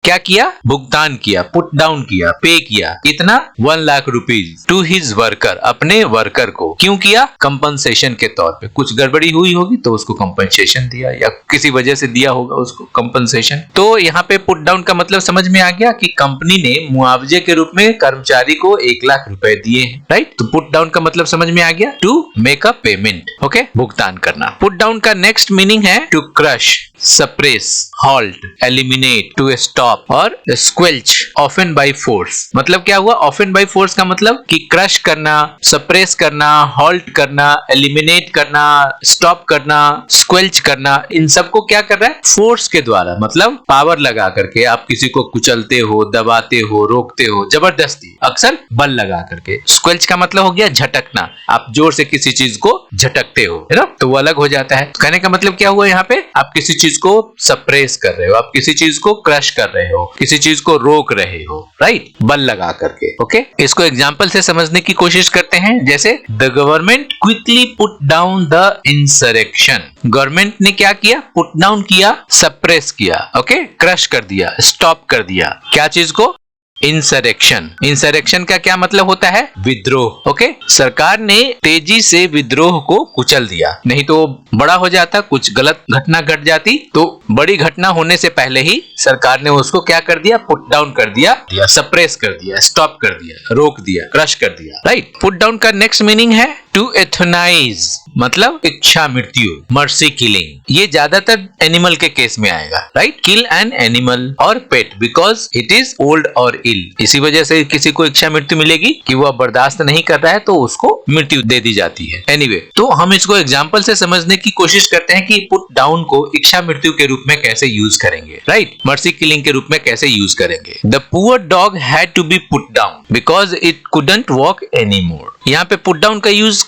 क्या किया? भुगतान किया, पुट डाउन किया, पे किया। कितना? 1 lakh rupees to his worker, अपने वर्कर को। क्यों किया? कंपनसेशन के तौर पे। कुछ गड़बड़ी हुई होगी तो उसको कंपनसेशन दिया, या किसी वजह से दिया होगा उसको कंपनसेशन। तो यहाँ पे पुट डाउन का मतलब समझ में आ गया कि कंपनी ने मुआवजे के रूप में कर्मचारी को 1 लाख रुपए दिए हैं। राइट? तो पुट डाउन का मतलब समझ में आ गया, to make a payment. Okay, भुगतान करना। पुट डाउन का नेक्स्ट मीनिंग है to crush, suppress, halt, eliminate, to stop और स्क्वेल्च, ऑफन बाय फोर्स। मतलब क्या हुआ? ऑफन बाय फोर्स का मतलब कि क्रश करना, सप्रेस करना, हॉल्ट करना, एलिमिनेट करना, स्टॉप करना, स्क्वेल्च करना, इन सबको क्या कर रहा है? फोर्स के द्वारा, मतलब पावर लगा करके आप किसी को कुचलते हो, दबाते हो, रोकते हो, जबरदस्ती, अक्सर बल लगा करके। स्क्वेल्च का मतलब हो गया झटकना, आप जोर से किसी चीज को झटकते हो, है ना? तो वो अलग हो जाता है। कहने का मतलब क्या हुआ यहाँ पे? आप किसी चीज को सप्रेस कर रहे हो, आप किसी चीज को क्रश कर रहे हो, किसी चीज को रोक रहे हो। राइट? बल लगा करके। ओके, इसको एग्जांपल से समझने की कोशिश करते हैं। जैसे the government quickly put down the insurrection. Government ने क्या किया? पुट डाउन किया, सप्रेस किया, ओके, क्रश कर दिया, स्टॉप कर दिया। क्या चीज को? इंसरेक्शन। इंसरेक्शन का क्या मतलब होता है? विद्रोह। ओके, सरकार ने तेजी से विद्रोह को कुचल दिया, नहीं तो बड़ा हो जाता, कुछ गलत घटना घट जाती, तो बड़ी घटना होने से पहले ही सरकार ने उसको क्या कर दिया? पुट डाउन कर दिया, सप्रेस कर दिया, स्टॉप कर दिया, रोक दिया, क्रश कर दिया। राइट? पुट डाउन का नेक्स्ट मीनिंग है टू एथनाइज, मतलब इच्छा मृत्यु, मर्सी किलिंग। ये ज्यादातर एनिमल के केस में आएगा। राइट? किल एन एनिमल और पेट बिकॉज इट इज ओल्ड और इल। इसी वजह से किसी को इच्छा मृत्यु मिलेगी कि वह बर्दाश्त नहीं कर रहा है तो उसको मृत्यु दे दी जाती है। एनीवे, तो हम इसको एग्जांपल से समझने की कोशिश करते हैं कि पुट डाउन को इच्छा मृत्यु के रूप में कैसे यूज करेंगे। राइट? मर्सी किलिंग के रूप में कैसे यूज करेंगे। The poor dog had to be put down because it couldn't walk any more. यहाँ पे पुट डाउन का यूज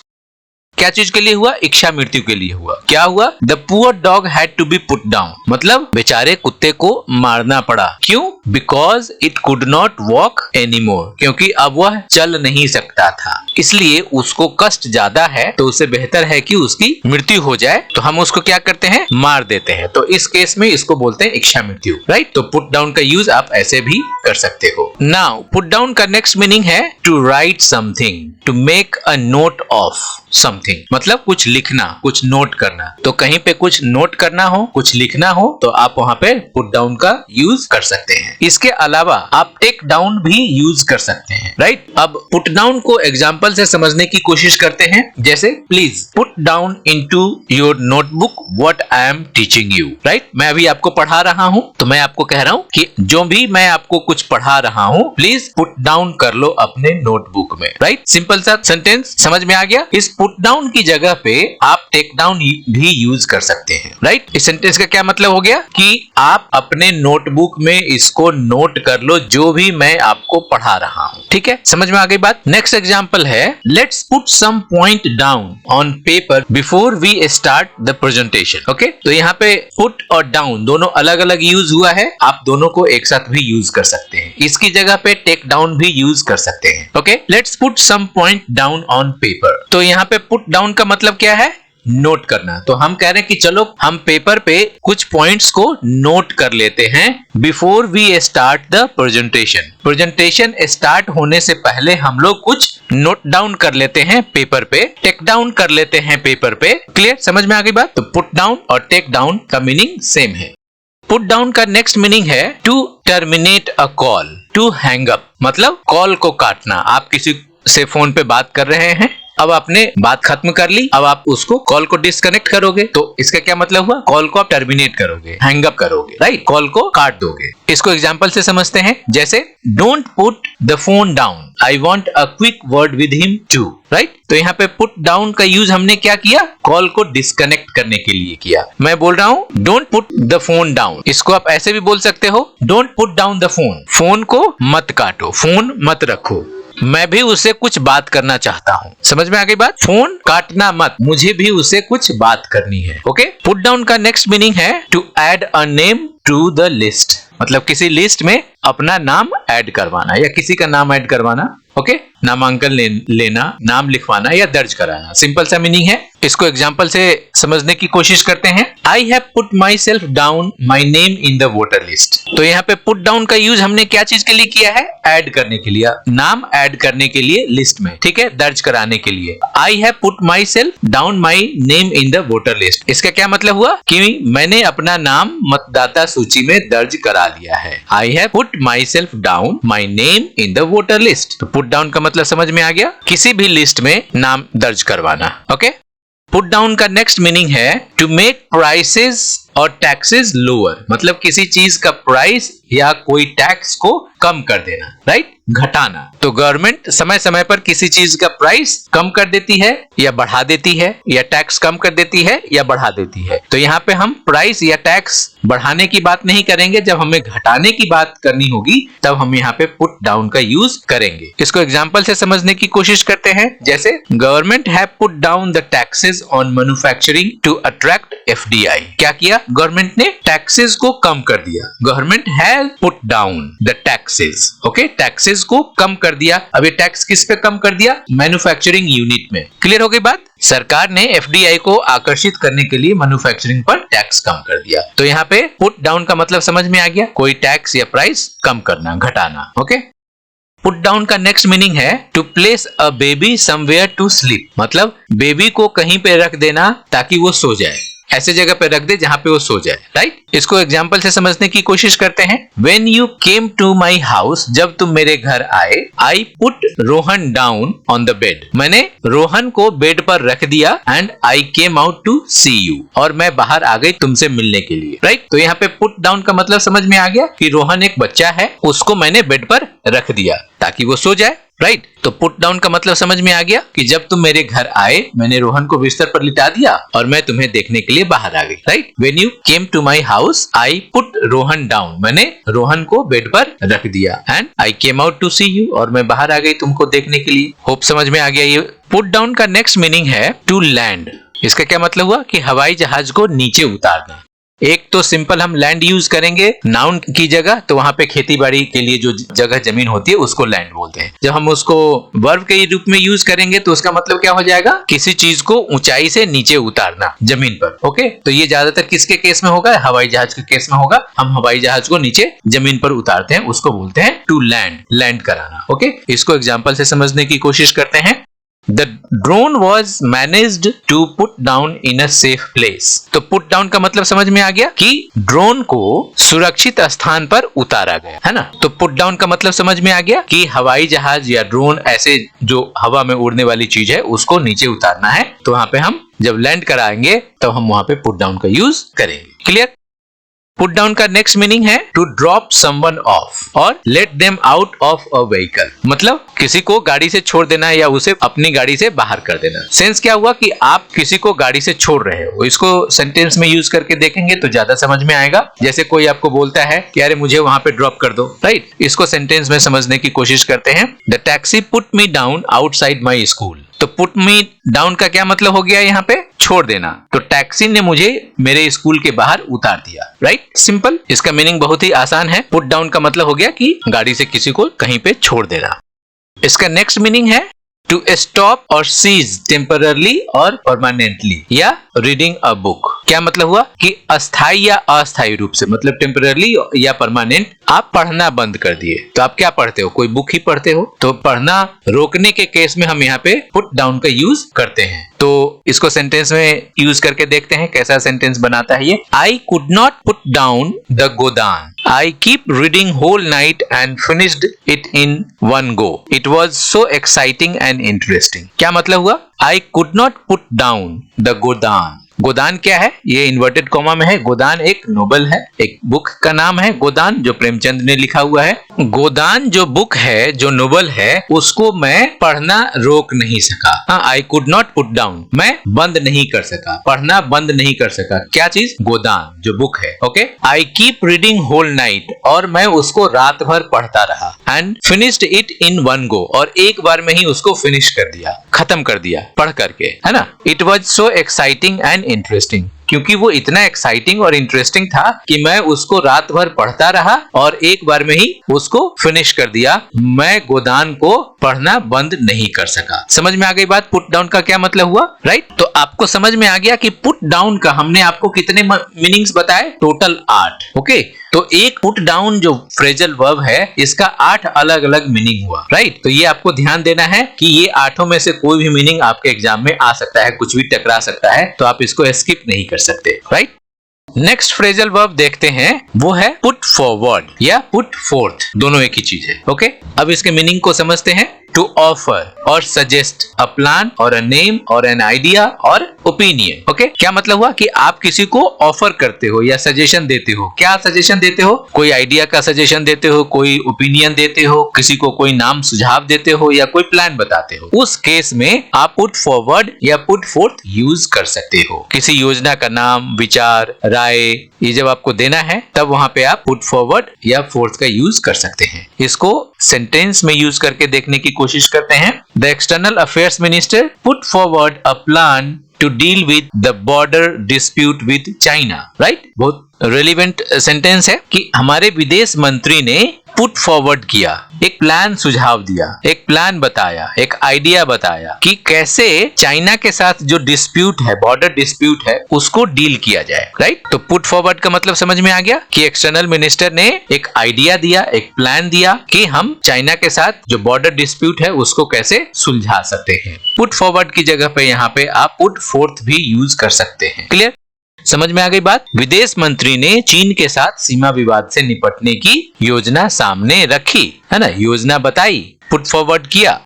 क्या चीज के लिए हुआ? इच्छा मृत्यु के लिए हुआ। क्या हुआ? The poor dog had to be put down, मतलब बेचारे कुत्ते को मारना पड़ा। क्यों? Because it could not walk any more, क्योंकि अब वह चल नहीं सकता था, इसलिए उसको कष्ट ज्यादा है, तो उससे बेहतर है कि उसकी मृत्यु हो जाए, तो हम उसको क्या करते हैं? मार देते हैं। तो इस केस में इसको बोलते हैं इच्छा मृत्यु। राइट? तो पुट डाउन का यूज आप ऐसे भी कर सकते हो। नाउ पुट डाउन का नेक्स्ट मीनिंग है to write something, to make a note of something, मतलब कुछ लिखना, कुछ नोट करना। तो कहीं पे कुछ नोट करना हो, कुछ लिखना हो, तो आप वहां पे पुट डाउन का यूज कर सकते हैं। इसके अलावा आप टेक डाउन भी यूज कर सकते हैं। राइट? अब पुट डाउन को एग्जांपल से समझने की कोशिश करते हैं। जैसे please put down into your notebook what I am teaching you. Right? मैं अभी आपको पढ़ा रहा हूं, तो मैं आपको कह रहा हूं कि जो भी मैं आपको कुछ पढ़ा रहा हूं, प्लीज पुट डाउन कर लो अपने नोटबुक में। राइट? सिंपल सा सेंटेंस, समझ में आ गया? इस पुट डाउन की जगह पे आप टेक डाउन भी यूज कर सकते हैं। राइट? इस सेंटेंस का क्या मतलब हो गया कि आप अपने नोटबुक में इसको नोट कर लो, जो भी मैं आपको पढ़ा रहा हूं। ठीक है? समझ में आ गई बात? नेक्स्ट एग्जांपल है, let's put some point down on paper before we start the presentation. Okay, तो यहाँ पे पुट और डाउन दोनों अलग अलग यूज हुआ है, आप दोनों को एक साथ भी यूज कर सकते हैं। इसकी जगह पे टेक डाउन भी यूज कर सकते हैं। Okay, let's put some point down on paper. तो यहाँ पे पुट डाउन का मतलब क्या है? नोट करना। तो हम कह रहे हैं कि चलो हम पेपर पे कुछ पॉइंट्स को नोट कर लेते हैं before we start the presentation. Presentation start होने से पहले हम लोग कुछ नोट डाउन कर लेते हैं पेपर पे, टेक डाउन कर लेते हैं पेपर पे। क्लियर? समझ में आ गई बात? तो पुट डाउन और टेक डाउन का मीनिंग सेम है। पुट डाउन का नेक्स्ट मीनिंग है to terminate a call, to hang up, मतलब कॉल को काटना। आप किसी से फोन पे बात कर रहे हैं, अब आपने बात खत्म कर ली, अब आप उसको कॉल को डिस्कनेक्ट करोगे, तो इसका क्या मतलब हुआ? कॉल को आप टर्मिनेट करोगे, हैंग अप करोगे, राइट? कॉल को काट दोगे। इसको एग्जांपल से समझते हैं, जैसे don't put the phone down, I want a quick word with him too, right? तो यहाँ पे पुट डाउन का यूज हमने क्या किया? कॉल को डिस्कनेक्ट करने के लिए किया। मैं बोल रहा हूं don't put the phone down, इसको आप ऐसे भी बोल सकते हो, don't put down the phone, phone को मत काटो, फोन मत रखो, मैं भी उससे कुछ बात करना चाहता हूं। समझ में आ गई बात? फोन काटना मत, मुझे भी उससे कुछ बात करनी है। ओके, पुट डाउन का नेक्स्ट मीनिंग है to add a name to the list, मतलब किसी लिस्ट में अपना नाम ऐड करवाना या किसी का नाम ऐड करवाना। ओके, नामांकन लेना, नाम लिखवाना या दर्ज कराना, सिंपल सा मीनिंग है। इसको एग्जांपल से समझने की कोशिश करते हैं। आई have put my self down my name in the voter list. तो यहाँ पे पुट डाउन का यूज हमने क्या चीज के लिए किया है? ऐड करने के लिए, नाम ऐड करने के लिए लिस्ट में, ठीक है, दर्ज कराने के लिए। आई have put my self down my name in the voter list, इसका क्या मतलब हुआ कि मैंने अपना नाम मतदाता सूची में दर्ज करा लिया है। आई have put my self down my name in the voter list. तो पुट डाउन का मतलब समझ में आ गया, किसी भी लिस्ट में नाम दर्ज करवाना। ओके, पुट डाउन का नेक्स्ट मीनिंग है टू मेक प्राइसेस और टैक्सेस लोअर, मतलब किसी चीज का प्राइस या कोई टैक्स को कम कर देना, राइट? घटाना। तो गवर्नमेंट समय समय पर किसी चीज का प्राइस कम कर देती है या बढ़ा देती है, या टैक्स कम कर देती है या बढ़ा देती है। तो यहाँ पे हम प्राइस या टैक्स बढ़ाने की बात नहीं करेंगे, जब हमें घटाने की बात करनी होगी तब हम यहाँ पे पुट डाउन का यूज करेंगे। इसको एग्जांपल से समझने की कोशिश करते हैं, जैसे government have put down the taxes on manufacturing to attract FDI। क्या किया? गवर्नमेंट ने टैक्सेस को कम कर दिया। Government has put down the taxes. Okay, taxes को कम कर दिया। अब ये टैक्स किस पे कम कर दिया? मैन्युफैक्चरिंग यूनिट में। क्लियर हो गई बात? सरकार ने FDI को आकर्षित करने के लिए मैन्युफैक्चरिंग पर टैक्स कम कर दिया। तो यहाँ पे पुट डाउन का मतलब समझ में आ गया, कोई टैक्स या प्राइस कम करना, घटाना। ओके, पुट डाउन का नेक्स्ट मीनिंग है to place a baby somewhere to sleep, मतलब बेबी को कहीं पे रख देना ताकि वो सो जाए, ऐसे जगह पे रख दे जहां पे वो सो जाए, राइट? इसको एग्जांपल से समझने की कोशिश करते हैं। When you came to my house, जब तुम मेरे घर आए, I put Rohan down on the bed, मैंने रोहन को बेड पर रख दिया, and I came out to see you, और मैं बाहर आ गई तुमसे मिलने के लिए, राइट? तो यहाँ पे पुट डाउन का मतलब समझ में आ गया कि रोहन एक बच्चा है, उसको मैंने बेड पर रख दिया ताकि वो सो जाए, राइट? तो पुट डाउन का मतलब समझ में आ गया कि जब तुम मेरे घर आए, मैंने रोहन को बिस्तर पर लिटा दिया और मैं तुम्हें देखने के लिए बाहर आ गई, right? When you came to my house, I put Rohan down, मैंने रोहन को बेड पर रख दिया, and I came out to see you, और मैं बाहर आ गई तुमको देखने के लिए। होप समझ में आ गया ये। पुट डाउन का नेक्स्ट मीनिंग है टू लैंड। इसका क्या मतलब हुआ कि हवाई जहाज को नीचे उतारना। एक तो सिंपल हम लैंड यूज करेंगे नाउन की जगह, तो वहां पे खेती बाड़ी के लिए जो जगह जमीन होती है उसको लैंड बोलते हैं। जब हम उसको वर्ब के रूप में यूज करेंगे तो उसका मतलब क्या हो जाएगा? किसी चीज को ऊंचाई से नीचे उतारना जमीन पर। ओके, तो ये ज्यादातर किसके केस में होगा? हवाई जहाज के केस में होगा। हम हवाई जहाज को नीचे जमीन पर उतारते हैं, उसको बोलते हैं टू लैंड, लैंड कराना। ओके, इसको एग्जाम्पल से समझने की कोशिश करते हैं। The drone was managed to put down in a safe place। तो put down का मतलब समझ में आ गया कि ड्रोन को सुरक्षित स्थान पर उतारा गया, है ना? तो put down का मतलब समझ में आ गया कि हवाई जहाज या ड्रोन, ऐसे जो हवा में उड़ने वाली चीज है, उसको नीचे उतारना है। तो वहां पे हम जब लैंड कराएंगे तब हम वहां पे put down का यूज करेंगे। क्लियर? पुट डाउन का नेक्स्ट मीनिंग है टू ड्रॉप समवन ऑफ और let them out of a vehicle, मतलब किसी को गाड़ी से छोड़ देना या उसे अपनी गाड़ी से बाहर कर देना। सेंस क्या हुआ कि आप किसी को गाड़ी से छोड़ रहे हो। इसको सेंटेंस में यूज करके देखेंगे तो ज्यादा समझ में आएगा। जैसे कोई आपको बोलता है कि अरे मुझे वहां पे ड्रॉप कर दो, राइट? इसको सेंटेंस में समझने की कोशिश करते हैं। The taxi put me down outside my school. तो पुट मी डाउन का क्या मतलब हो गया? यहाँ पे छोड़ देना। तो टैक्सी ने मुझे मेरे स्कूल के बाहर उतार दिया, राइट? सिंपल। इसका मीनिंग बहुत ही आसान है। पुट डाउन का मतलब हो गया कि गाड़ी से किसी को कहीं पे छोड़ देना। इसका नेक्स्ट मीनिंग है टू स्टॉप और सीज टेम्पररली और परमानेंटली, या रीडिंग अ बुक। क्या मतलब हुआ कि अस्थाई या अस्थाई रूप से, मतलब टेम्पररी या परमानेंट आप पढ़ना बंद कर दिए। तो आप क्या पढ़ते हो, कोई बुक ही पढ़ते हो। तो पढ़ना रोकने के केस में हम यहाँ पे पुट डाउन का यूज करते हैं। तो इसको सेंटेंस में यूज करके देखते हैं कैसा सेंटेंस बनाता है ये। I could not put down the Godaan, I keep reading whole night and finished it in one go. It was so exciting and interesting. क्या मतलब हुआ? I could not put down the गोदान। गोदान क्या है? ये इन्वर्टेड कॉमा में है। गोदान एक novel है, एक बुक का नाम है गोदान, जो प्रेमचंद ने लिखा हुआ है। गोदान जो बुक है, जो नोवेल है, उसको मैं पढ़ना रोक नहीं सका। आई कुड नॉट पुट डाउन, मैं बंद नहीं कर सका, पढ़ना बंद नहीं कर सका। क्या चीज? गोदान जो बुक है। Okay, I keep reading whole night, और मैं उसको रात भर पढ़ता रहा। And finished it in one go, और एक बार में ही उसको फिनिश कर दिया, खत्म कर दिया पढ़ करके, है ना। It was so exciting and interesting, क्योंकि वो इतना एक्साइटिंग और इंटरेस्टिंग था कि मैं उसको रात भर पढ़ता रहा और एक बार में ही उसको फिनिश कर दिया। मैं गोदान को पढ़ना बंद नहीं कर सका। समझ में आ गई बात? पुट डाउन का क्या मतलब हुआ, राइट? तो आपको समझ में आ गया कि पुट डाउन का हमने आपको कितने मीनिंग्स बताए? टोटल 8। ओके, तो एक पुट डाउन जो फ्रेजल वर्ब है, इसका 8 अलग अलग मीनिंग हुआ, राइट? तो ये आपको ध्यान देना है कि ये 8 में से कोई भी मीनिंग आपके एग्जाम में आ सकता है, कुछ भी टकरा सकता है, तो आप इसको स्किप नहीं कर सकते, राइट? नेक्स्ट फ्रेजल वर्ब देखते हैं, वो है पुट फॉरवर्ड या पुट फोर्थ, दोनों एक ही चीज है। ओके, अब इसके मीनिंग को समझते हैं। टू ऑफर और सजेस्ट अ प्लान और अ नेम और एन आइडिया और ओपिनियन। ओके, क्या मतलब हुआ कि आप किसी को ऑफर करते हो या सजेशन देते हो। क्या सजेशन देते हो? कोई आइडिया का सजेशन देते हो, कोई ओपिनियन देते हो, किसी को कोई नाम सुझाव देते हो या कोई प्लान बताते हो। उस केस में आप पुट फॉरवर्ड या पुट फोर्थ यूज कर सकते हो। किसी योजना का नाम, विचार, राय, ये जब आपको देना है तब वहां पे आप पुट फॉरवर्ड या फोर्थ का यूज कर सकते हैं। इसको सेंटेंस में यूज करके देखने की कोशिश करते हैं। The external affairs minister put forward a plan to deal with the border dispute with China, right? बहुत रेलिवेंट सेंटेंस है कि हमारे विदेश मंत्री ने पुट फॉरवर्ड किया, एक प्लान सुझाव दिया, एक प्लान बताया, एक आइडिया बताया कि कैसे चाइना के साथ जो डिस्प्यूट है, बॉर्डर डिस्प्यूट है, उसको डील किया जाए, राइट? तो पुट फॉरवर्ड का मतलब समझ में आ गया कि एक्सटर्नल मिनिस्टर ने एक आइडिया दिया, एक प्लान दिया कि हम चाइना के साथ जो बॉर्डर डिस्प्यूट है उसको कैसे सुलझा सकते हैं। पुट फॉरवर्ड की जगह पे यहाँ पे आप पुट फोर्थ भी यूज कर सकते हैं। क्लियर? समझ में आ गई बात? विदेश मंत्री ने चीन के साथ सीमा विवाद से निपटने की योजना सामने रखी, है ना, योजना बताई, पुट फॉरवर्ड किया।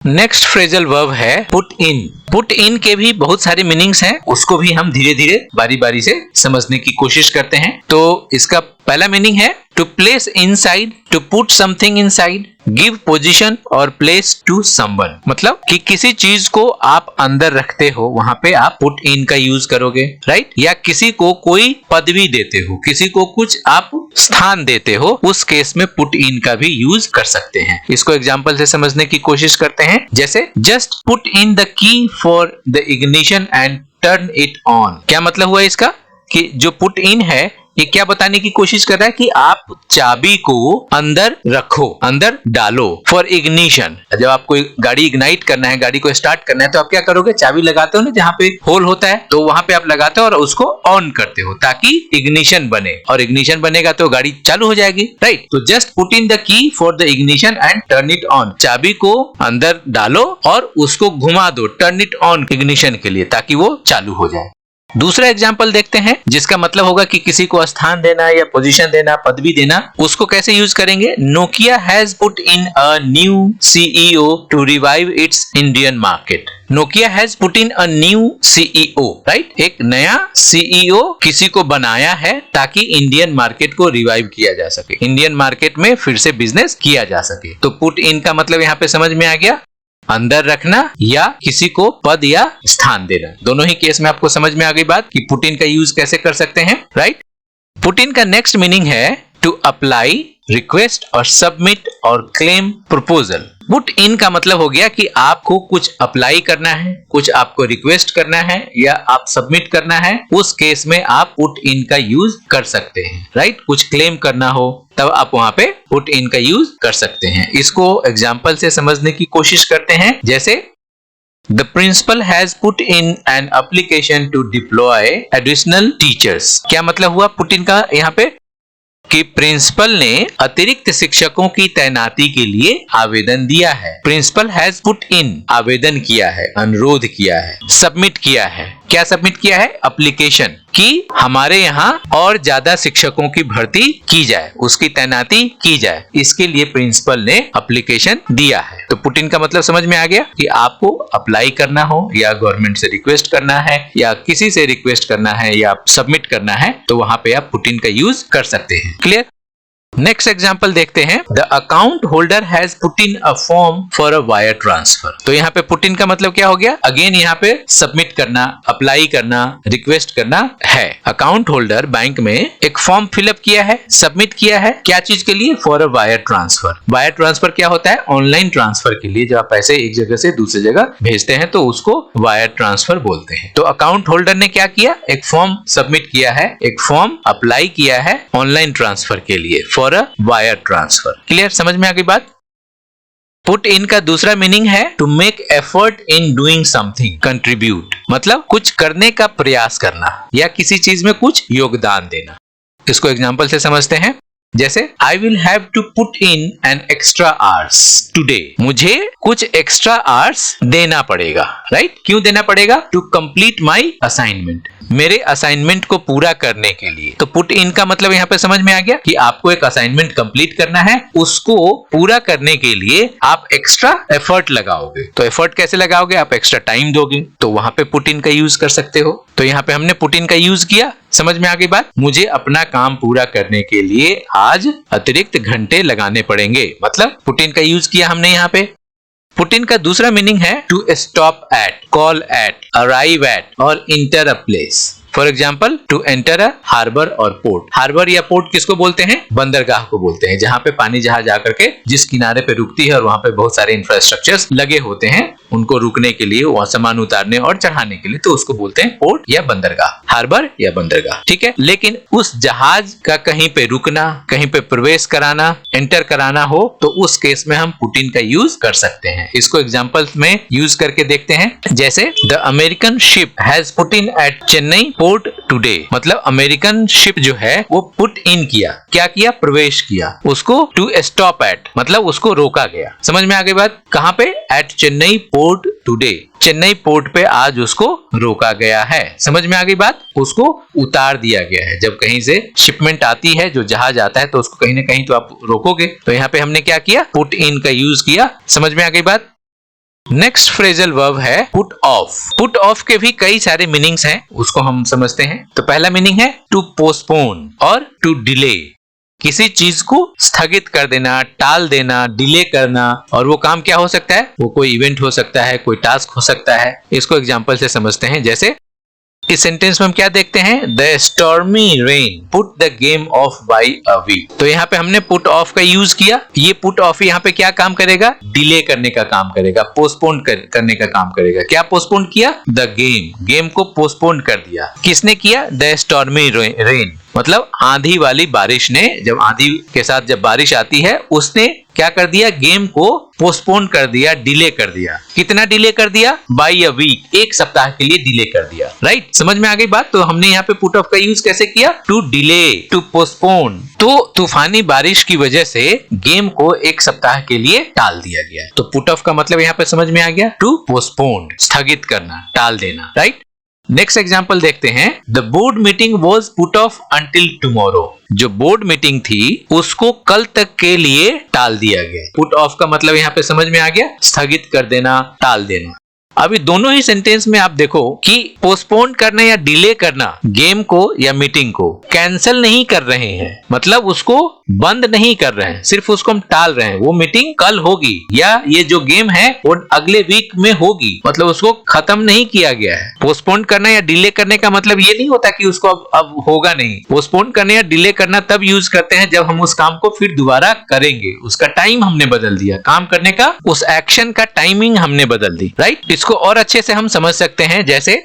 नेक्स्ट फ्रेजल वर्ब है पुट इन। पुट इन के भी बहुत सारे मीनिंग्स हैं, उसको भी हम धीरे धीरे बारी बारी से समझने की कोशिश करते हैं। तो इसका पहला मीनिंग है to place inside, to put something inside, give position और प्लेस टू समवन। मतलब कि किसी चीज को आप अंदर रखते हो, वहां पे आप पुट इन का यूज करोगे, राइट? या किसी को कोई पदवी देते हो, किसी को कुछ आप स्थान देते हो, उस केस में पुट इन का भी यूज कर सकते हैं। इसको एग्जांपल से समझने की कोशिश करते हैं। जैसे just put in the key for the ignition and turn it on. क्या मतलब हुआ इसका कि जो पुट इन है ये क्या बताने की कोशिश कर रहा है कि आप चाबी को अंदर रखो, अंदर डालो फॉर इग्निशन। जब आपको गाड़ी इग्नाइट करना है, गाड़ी को स्टार्ट करना है, तो आप क्या करोगे? चाबी लगाते हो ना, जहाँ पे होल होता है तो वहां पे आप लगाते हो और उसको ऑन करते हो ताकि इग्निशन बने, और इग्निशन बनेगा तो गाड़ी चालू हो जाएगी, राइट? तो just put in the key for the ignition and turn it on. चाबी को अंदर डालो और उसको घुमा दो, टर्न इट ऑन, इग्निशन के लिए, ताकि वो चालू हो जाए। दूसरा एग्जाम्पल देखते हैं जिसका मतलब होगा कि किसी को स्थान देना या पोजीशन देना, पदवी देना। उसको कैसे यूज करेंगे? Nokia has put in a new CEO to revive its Indian market. Nokia has put in a new CEO, right? एक नया सीईओ किसी को बनाया है ताकि इंडियन मार्केट को रिवाइव किया जा सके, इंडियन मार्केट में फिर से बिजनेस किया जा सके। तो पुट इन का मतलब यहाँ पे समझ में आ गया, अंदर रखना या किसी को पद या स्थान देना। दोनों ही केस में आपको समझ में आ गई बात कि पुट इन का यूज कैसे कर सकते हैं, राइट? पुट इन का नेक्स्ट मीनिंग है टू अप्लाई, रिक्वेस्ट और सबमिट और क्लेम प्रपोजल। पुट इन का मतलब हो गया कि आपको कुछ अप्लाई करना है, कुछ आपको रिक्वेस्ट करना है या आप सबमिट करना है, उस केस में आप पुट इन का यूज कर सकते हैं, राइट? कुछ क्लेम करना हो तब आप वहां पे पुट इन का यूज कर सकते हैं। इसको एग्जांपल से समझने की कोशिश करते हैं। जैसे The principal has put in an application to deploy additional teachers. क्या मतलब हुआ put in का यहाँ पे कि प्रिंसिपल ने अतिरिक्त शिक्षकों की तैनाती के लिए आवेदन दिया है। प्रिंसिपल हैज पुट इन, आवेदन किया है, अनुरोध किया है, सबमिट किया है। क्या सबमिट किया है? एप्लीकेशन कि हमारे यहाँ और ज्यादा शिक्षकों की भर्ती की जाए, उसकी तैनाती की जाए, इसके लिए प्रिंसिपल ने एप्लीकेशन दिया है। तो पुट इन का मतलब समझ में आ गया कि आपको अप्लाई करना हो या गवर्नमेंट से रिक्वेस्ट करना है या किसी से रिक्वेस्ट करना है या सबमिट करना है तो वहां पे आप पुट इन का यूज कर सकते हैं। क्लियर? नेक्स्ट एग्जाम्पल देखते हैं। The account holder has put in a form for a wire transfer. तो यहाँ पे पुट इन का मतलब क्या हो गया? अगेन यहाँ पे सबमिट करना, अप्लाई करना, रिक्वेस्ट करना है। अकाउंट होल्डर बैंक में एक फॉर्म फिलअप किया है, सबमिट किया है, क्या चीज के लिए? For a wire transfer. Wire transfer क्या होता है? ऑनलाइन ट्रांसफर के लिए जब आप पैसे एक जगह से दूसरी जगह भेजते हैं तो उसको वायर ट्रांसफर बोलते हैं। तो अकाउंट होल्डर ने क्या किया? एक फॉर्म सबमिट किया है, एक फॉर्म अप्लाई किया है ऑनलाइन ट्रांसफर के लिए, for a wire transfer. Clear? समझ में आ गई बात? पुट इन का दूसरा मीनिंग है to make effort in doing something, contribute, मतलब कुछ करने का प्रयास करना या किसी चीज में कुछ योगदान देना। इसको एग्जांपल से समझते हैं। जैसे I will have to put in an extra hours today. मुझे कुछ एक्स्ट्रा आवर्स देना पड़ेगा, राइट? क्यों देना पड़ेगा? To complete my assignment. मेरे असाइनमेंट को पूरा करने के लिए। तो पुट इन का मतलब यहाँ पे समझ में आ गया कि आपको एक असाइनमेंट कंप्लीट करना है, उसको पूरा करने के लिए आप एक्स्ट्रा एफर्ट लगाओगे। तो एफर्ट कैसे लगाओगे? आप एक्स्ट्रा टाइम दोगे, तो वहां पे पुट इन का यूज कर सकते हो। तो यहाँ पे हमने पुट इन का यूज किया। समझ में आ गई बात? मुझे अपना काम पूरा करने के लिए आज अतिरिक्त घंटे लगाने पड़ेंगे, मतलब पुट इन का यूज किया हमने यहाँ पे। पुट इन का दूसरा मीनिंग है to stop at, call at, arrive at और enter a place. For example to enter a harbour और पोर्ट। हार्बर या पोर्ट किसको बोलते हैं? बंदरगाह को बोलते हैं, जहां पे पानी जहाज आकर के जिस किनारे पे रुकती है और वहां पे बहुत सारे इंफ्रास्ट्रक्चर्स लगे होते हैं उनको रुकने के लिए, वहां सामान उतारने और चढ़ाने के लिए, तो उसको बोलते हैं पोर्ट या बंदरगाह, हार्बर या बंदरगाह। ठीक है? लेकिन उस जहाज का कहीं पे रुकना, कहीं पे प्रवेश कराना, एंटर कराना हो तो उस केस में हम पुट इन का यूज कर सकते हैं। इसको एग्जाम्पल में यूज करके देखते हैं। जैसे the American ship has put in at Chennai port today, मतलब अमेरिकन शिप जो है वो पुट इन किया, क्या किया? प्रवेश किया। उसको टू स्टॉप एट, मतलब उसको रोका गया। समझ में आ गई बात? कहां पे? At Chennai port today, Chennai port पे आज उसको रोका गया है। समझ में आ गई बात? उसको उतार दिया गया है। जब कहीं से शिपमेंट आती है, जो जहाज आता है, तो उसको कहीं ना कहीं तो आप रोकोगे। तो यहाँ पे हमने क्या किया? पुट इन का यूज किया। समझ में आ गई बात? नेक्स्ट फ्रेजल वर्ब है पुट ऑफ। पुट ऑफ के भी कई सारे मीनिंग्स हैं, उसको हम समझते हैं। तो पहला मीनिंग है टू पोस्टपोन और टू डिले। किसी चीज को स्थगित कर देना, टाल देना, डिले करना। और वो काम क्या हो सकता है? वो कोई इवेंट हो सकता है, कोई टास्क हो सकता है। इसको एग्जांपल से समझते हैं। जैसे इस सेंटेंस में हम क्या देखते हैं? The stormy rain put the game off by a week. तो यहाँ पे हमने पुट ऑफ का यूज किया। ये पुट ऑफ यहाँ पे क्या काम करेगा? डिले करने का काम करेगा, पोस्टपोन करने का काम करेगा। क्या पोस्टपोन किया? द गेम, गेम को पोस्टपोन कर दिया। किसने किया? द स्टॉर्मी रेन, मतलब आंधी वाली बारिश ने, जब आंधी के साथ जब बारिश आती है उसने क्या कर दिया? गेम को पोस्टपोन कर दिया, डिले कर दिया। कितना डिले कर दिया? बाय अ वीक, एक सप्ताह के लिए डिले कर दिया। राइट? समझ में आ गई बात? तो हमने यहाँ पे पुट ऑफ का यूज कैसे किया? To delay, to postpone. तो तूफानी बारिश की वजह से गेम को एक सप्ताह के लिए टाल दिया गया। तो पुट ऑफ का मतलब यहाँ पे समझ में आ गया? टू पोस्टपोन, स्थगित करना, टाल देना। राइट? नेक्स्ट एग्जाम्पल देखते हैं। The board meeting was put off until tomorrow. जो बोर्ड मीटिंग थी उसको कल तक के लिए टाल दिया गया। पुट ऑफ का मतलब यहाँ पे समझ में आ गया? स्थगित कर देना, टाल देना। अभी दोनों ही सेंटेंस में आप देखो कि पोस्टपोन करना या डिले करना गेम को या मीटिंग को कैंसिल नहीं कर रहे हैं, मतलब उसको बंद नहीं कर रहे हैं, सिर्फ उसको हम टाल रहे हैं। वो मीटिंग कल होगी या ये जो गेम है वो अगले वीक में होगी, मतलब उसको खत्म नहीं किया गया है। पोस्टपोन करना या डिले करने का मतलब ये नहीं होता कि उसको अब होगा नहीं। पोस्टपोन करना या डिले करना तब यूज करते हैं जब हम उस काम को फिर दोबारा करेंगे। उसका टाइम हमने बदल दिया, काम करने का उस एक्शन का टाइमिंग हमने बदल दी। राइट? इसको और अच्छे से हम समझ सकते हैं। जैसे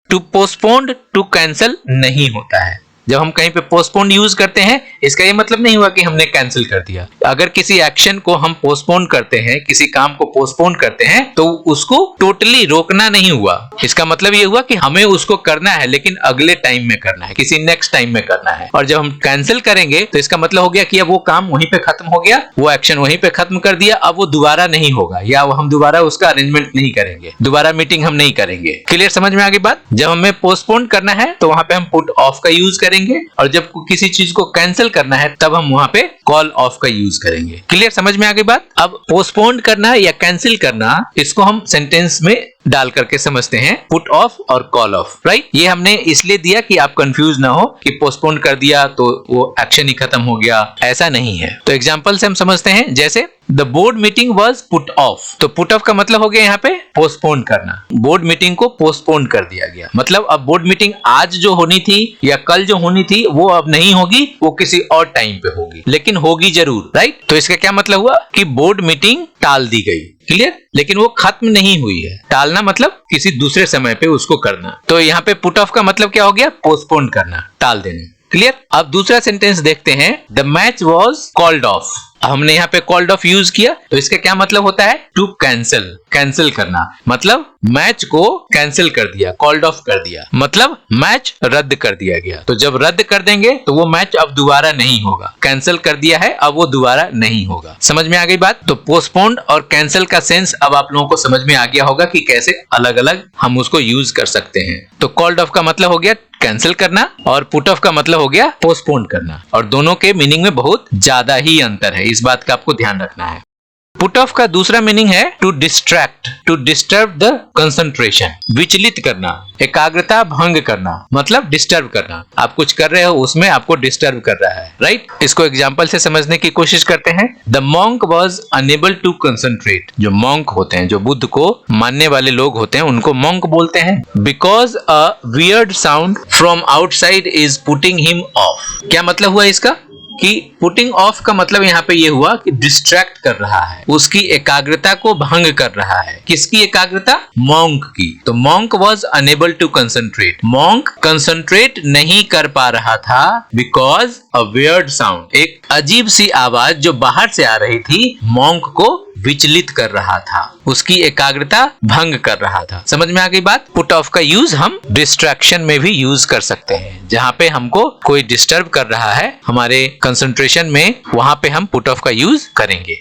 टू पोस्टपोन टू कैंसिल नहीं होता है, जब हम कहीं पे पोस्टपोन यूज करते हैं, इसका ये मतलब नहीं हुआ कि हमने कैंसिल कर दिया। अगर किसी एक्शन को हम पोस्टपोन करते हैं, किसी काम को पोस्टपोन करते हैं, तो उसको टोटली रोकना नहीं हुआ। इसका मतलब ये हुआ कि हमें उसको करना है, लेकिन अगले टाइम में करना है, किसी नेक्स्ट टाइम में करना है। और जब हम कैंसिल करेंगे तो इसका मतलब हो गया कि अब वो काम वहीं पे खत्म हो गया, वो एक्शन वहीं पे खत्म कर दिया, अब वो दोबारा नहीं होगा, या हम दोबारा उसका अरेंजमेंट नहीं करेंगे, दोबारा मीटिंग हम नहीं करेंगे। क्लियर, समझ में आ गई बात? जब हमें पोस्टपोन करना है तो वहां पे हम पुट ऑफ का यूज करेंगे, और जब किसी चीज को कैंसिल करना है तब हम वहां पे कॉल ऑफ का यूज करेंगे। क्लियर, समझ में आ गई बात? अब पोस्टपोन करना या कैंसिल करना, इसको हम सेंटेंस में डाल करके समझते हैं, पुट ऑफ और कॉल ऑफ, राइट? ये हमने इसलिए दिया कि आप कंफ्यूज ना हो कि पोस्टपोन कर दिया तो वो एक्शन ही खत्म हो गया, ऐसा नहीं है। तो एग्जांपल से हम समझते हैं, जैसे the board meeting was put off. तो पुट ऑफ का मतलब हो गया यहाँ पे पोस्टपोन करना। बोर्ड मीटिंग को पोस्टपोन कर दिया गया, मतलब अब बोर्ड मीटिंग आज जो होनी थी या कल जो होनी थी वो अब नहीं होगी, वो किसी और टाइम पे होगी, लेकिन होगी जरूर, राइट? तो इसका क्या मतलब हुआ कि बोर्ड मीटिंग टाल दी गई। क्लियर? लेकिन वो खत्म नहीं हुई है। टालना मतलब किसी दूसरे समय पे उसको करना। तो यहाँ पे पुट ऑफ का मतलब क्या हो गया? पोस्टपोन करना, टाल देना। क्लियर? अब दूसरा सेंटेंस देखते हैं, the match was called off. हमने यहाँ पे कॉल्ड ऑफ यूज किया, तो इसका क्या मतलब होता है? टू कैंसिल, कैंसिल करना, मतलब मैच को कैंसिल कर दिया, कॉल्ड ऑफ कर दिया, मतलब मैच रद्द कर दिया गया। तो जब रद्द कर देंगे तो वो मैच अब दोबारा नहीं होगा, कैंसिल कर दिया है, अब वो दोबारा नहीं होगा। समझ में आ गई बात? तो पोस्टपोन्ड और कैंसिल का सेंस अब आप लोगों को समझ में आ गया होगा कि कैसे अलग अलग हम उसको यूज कर सकते हैं। तो कॉल्ड ऑफ का मतलब हो गया कैंसिल करना, और पुट ऑफ का मतलब हो गया पोस्टपोन करना, और दोनों के मीनिंग में बहुत ज्यादा ही अंतर है, इस बात का आपको ध्यान रखना है। पुट ऑफ का दूसरा मीनिंग है to distract, to disturb the concentration, विचलित करना, एकाग्रता भंग करना, मतलब डिस्टर्ब करना। आप कुछ कर रहे हो, उसमें आपको डिस्टर्ब कर रहा है, राइट? इसको एग्जांपल से समझने की कोशिश करते हैं। The monk was unable to concentrate. जो मॉन्क होते हैं, जो बुद्ध को मानने वाले लोग होते हैं, उनको मॉन्क बोलते हैं। Because a weird sound from outside is putting him of. क्या मतलब हुआ इसका? कि पुटिंग ऑफ का मतलब यहाँ पे ये हुआ कि डिस्ट्रैक्ट कर रहा है, उसकी एकाग्रता को भंग कर रहा है। किसकी एकाग्रता? मॉन्क की। तो monk was unable to concentrate. Monk concentrate नहीं कर पा रहा था बिकॉज अ वियर्ड साउंड, एक अजीब सी आवाज जो बाहर से आ रही थी, मॉन्क को विचलित कर रहा था, उसकी एकाग्रता भंग कर रहा था। समझ में आ गई बात? पुट ऑफ का यूज हम डिस्ट्रैक्शन में भी यूज कर सकते हैं, जहां पे हमको कोई डिस्टर्ब कर रहा है हमारे कंसंट्रेशन में, वहां पे हम पुट ऑफ का यूज करेंगे।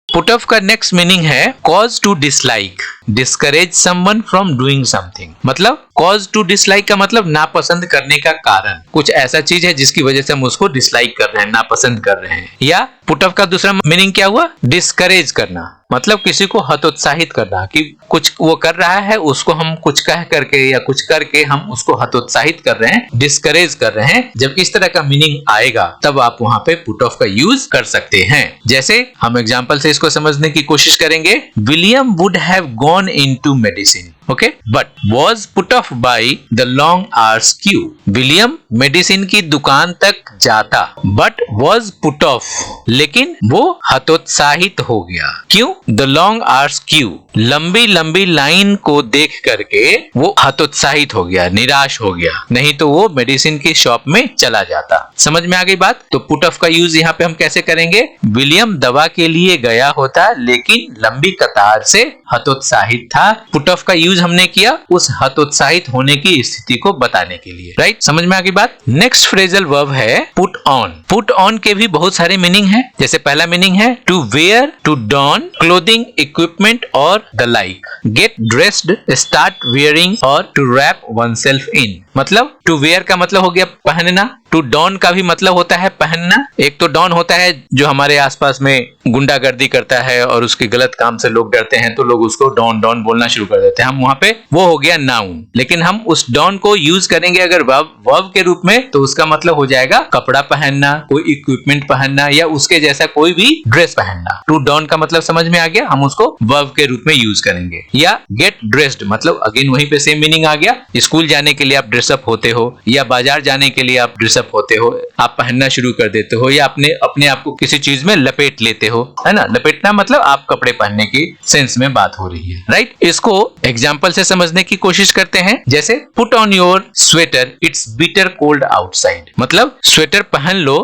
पुट ऑफ का नेक्स्ट मीनिंग है cause to dislike, discourage someone from doing something. मतलब कॉज टू डिसलाइक का मतलब नापसंद करने का कारण, कुछ ऐसा चीज है जिसकी वजह से हम उसको डिसलाइक कर रहे हैं, नापसंद कर रहे हैं। या पुट ऑफ का दूसरा मीनिंग क्या हुआ? डिस्करेज करना, मतलब किसी को हतोत्साहित करना, कि कुछ वो कर रहा है उसको हम कुछ कह करके या कुछ करके हम उसको हतोत्साहित कर रहे हैं, डिस्करेज कर रहे हैं। जब इस तरह का मीनिंग आएगा तब आप वहां पे पुट ऑफ का यूज कर सकते हैं। जैसे हम एग्जांपल से इसको समझने की कोशिश करेंगे, William would have gone into medicine, okay, but was put off by the long hours Q. William medicine की दुकान तक जाता, बट वॉज पुट ऑफ, लेकिन वो हतोत्साहित हो गया। क्यों? द लॉन्ग आवर्स क्यू, लंबी लंबी लाइन को देख करके वो हतोत्साहित हो गया, निराश हो गया, नहीं तो वो मेडिसिन की शॉप में चला जाता। समझ में आ गई बात? तो पुट ऑफ का यूज यहाँ पे हम कैसे करेंगे? विलियम दवा के लिए गया होता, लेकिन लंबी कतार से हतोत्साहित था। पुट ऑफ का यूज हमने किया उस हतोत्साहित होने की स्थिति को बताने के लिए, राइट? समझ में आ गई बात? नेक्स्ट फ्रेजल वर्ब है पुट ऑन। पुट ऑन के भी बहुत सारे मीनिंग हैं। जैसे पहला मीनिंग है to wear, to don clothing, equipment और the like. Get dressed, start wearing और टू रैप वनसेल्फ इन। मतलब टू वेयर का मतलब हो गया पहनना, टू डॉन का भी मतलब होता है पहनना। एक तो डॉन होता है जो हमारे आसपास में गुंडागर्दी करता है और उसके गलत काम से लोग डरते हैं तो लोग उसको डॉन डॉन बोलना शुरू कर देते हैं, हम वहां पे, वो हो गया नाउन। लेकिन हम उस डॉन को यूज करेंगे अगर वर्ब के रूप में, तो उसका मतलब हो जाएगा कपड़ा पहनना, कोई इक्विपमेंट पहनना या उसके जैसा कोई भी ड्रेस पहनना। टू डॉन का मतलब समझ में आ गया, हम उसको वर्ब के रूप में यूज करेंगे। या गेट ड्रेस्ड मतलब अगेन वहीं पे सेम मीनिंग आ गया, स्कूल जाने के लिए आप ड्रेसअप होते हो या बाजार जाने के लिए आप ड्रेसअप ड्रेसअप होते हो, आप पहनना शुरू कर देते हो या अपने आप को किसी चीज में लपेट लेते हो, है ना। लपेटना मतलब आप कपड़े पहनने की सेंस में बात हो रही है, राइट। इसको एग्जाम्पल से समझने की कोशिश करते हैं। जैसे put on your sweater, it's bitter cold outside. मतलब स्वेटर पहन लो,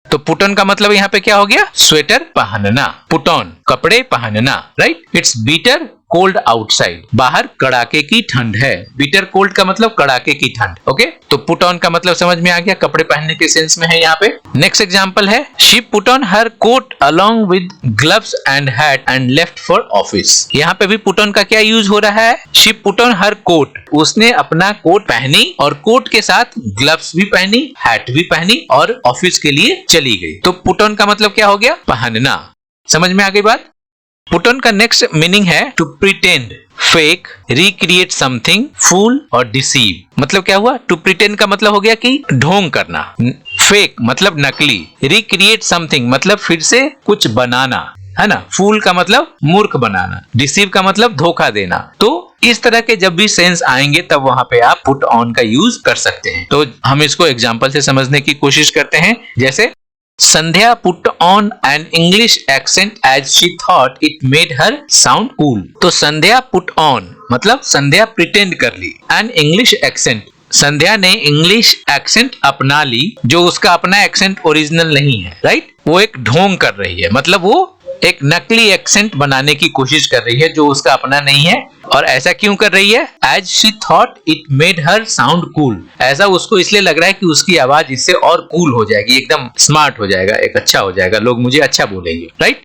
तो पुट ऑन का मतलब यहाँ पे क्या हो गया, स्वेटर पहनना, पुट ऑन कपड़े पहनना, right. It's bitter cold outside, बाहर कड़ाके की ठंड है। बिटर कोल्ड का मतलब कड़ाके की ठंड, ओके। तो पुट ऑन का मतलब समझ में आ गया, कपड़े पहनने के सेंस में है यहाँ पे। नेक्स्ट एग्जांपल है, she put on her coat along with gloves and hat and left for office. यहाँ पे भी पुट ऑन का क्या यूज हो रहा है, she put on her coat, उसने अपना कोट पहनी और कोट के साथ ग्लव्स भी पहनी, हैट भी पहनी और ऑफिस के लिए चली गई। तो पुट ऑन का मतलब क्या हो गया, पहनना। समझ में आ गई बात। पुट ऑन का नेक्स्ट मीनिंग है to pretend, fake, recreate something, fool और डिसीव। मतलब क्या हुआ, टू प्रिटेंड का मतलब हो गया कि ढोंग करना, फेक मतलब नकली, रिक्रिएट समथिंग मतलब फिर से कुछ बनाना, है ना। फूल का मतलब मूर्ख बनाना, डिसीव का मतलब धोखा देना। तो इस तरह के जब भी सेंस आएंगे तब वहां पे आप पुट ऑन का यूज कर सकते हैं। तो हम इसको एग्जांपल से समझने की कोशिश करते हैं। जैसे संध्या put on an English accent as she thought it made her sound cool। तो संध्या put on मतलब संध्या प्रिटेंड कर ली, an English accent, संध्या ने इंग्लिश एक्सेंट अपना ली जो उसका अपना एक्सेंट ओरिजिनल नहीं है, राइट। वो एक ढोंग कर रही है, मतलब वो एक नकली एक्सेंट बनाने की कोशिश कर रही है जो उसका अपना नहीं है। और ऐसा क्यों कर रही है, as she thought it made her sound cool, ऐसा उसको इसलिए लग रहा है कि उसकी आवाज इससे और कूल हो जाएगी, एकदम स्मार्ट हो जाएगा, एक अच्छा हो जाएगा, लोग मुझे अच्छा बोलेंगे, राइट।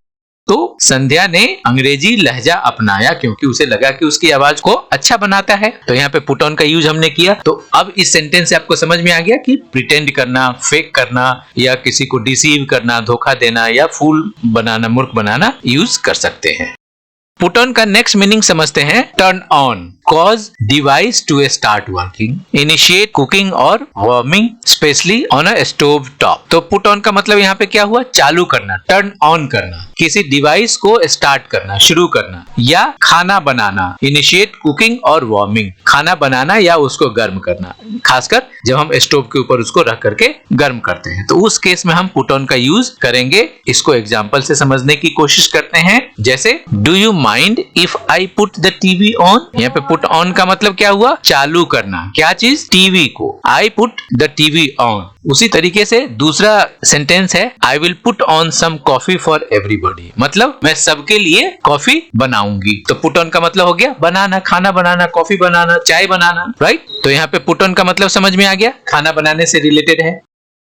तो संध्या ने अंग्रेजी लहजा अपनाया क्योंकि उसे लगा कि उसकी आवाज को अच्छा बनाता है। तो यहाँ पे पुट ऑन का यूज हमने किया। तो अब इस सेंटेंस से आपको समझ में आ गया कि प्रिटेंड करना, फेक करना या किसी को डिसीव करना, धोखा देना या फूल बनाना, मूर्ख बनाना यूज कर सकते हैं। पुट ऑन का नेक्स्ट मीनिंग समझते हैं, turn on, cause device to start working, initiate cooking और warming specially on a stove top. तो पुट ऑन का मतलब यहाँ पे क्या हुआ, चालू करना, टर्न ऑन करना, किसी डिवाइस को स्टार्ट करना, शुरू करना, या खाना बनाना, इनिशिएट कुकिंग और वार्मिंग, खाना बनाना या उसको गर्म करना, खासकर जब हम स्टोव के ऊपर उसको रख करके गर्म करते हैं। तो उस केस में हम पुट ऑन का यूज करेंगे। इसको एग्जाम्पल से समझने की कोशिश करते हैं। जैसे do you mind if I put the TV on. यहाँ पे पुट ऑन का मतलब क्या हुआ, चालू करना, क्या चीज, टीवी को। I put the TV on. उसी तरीके से दूसरा सेंटेंस है, I will put on some coffee for everybody, मतलब मैं सबके लिए कॉफी बनाऊंगी। तो पुट ऑन का मतलब हो गया बनाना, खाना बनाना, कॉफी बनाना, चाय बनाना, राइट। तो यहाँ पे पुट ऑन का मतलब समझ में आ गया, खाना बनाने से रिलेटेड है।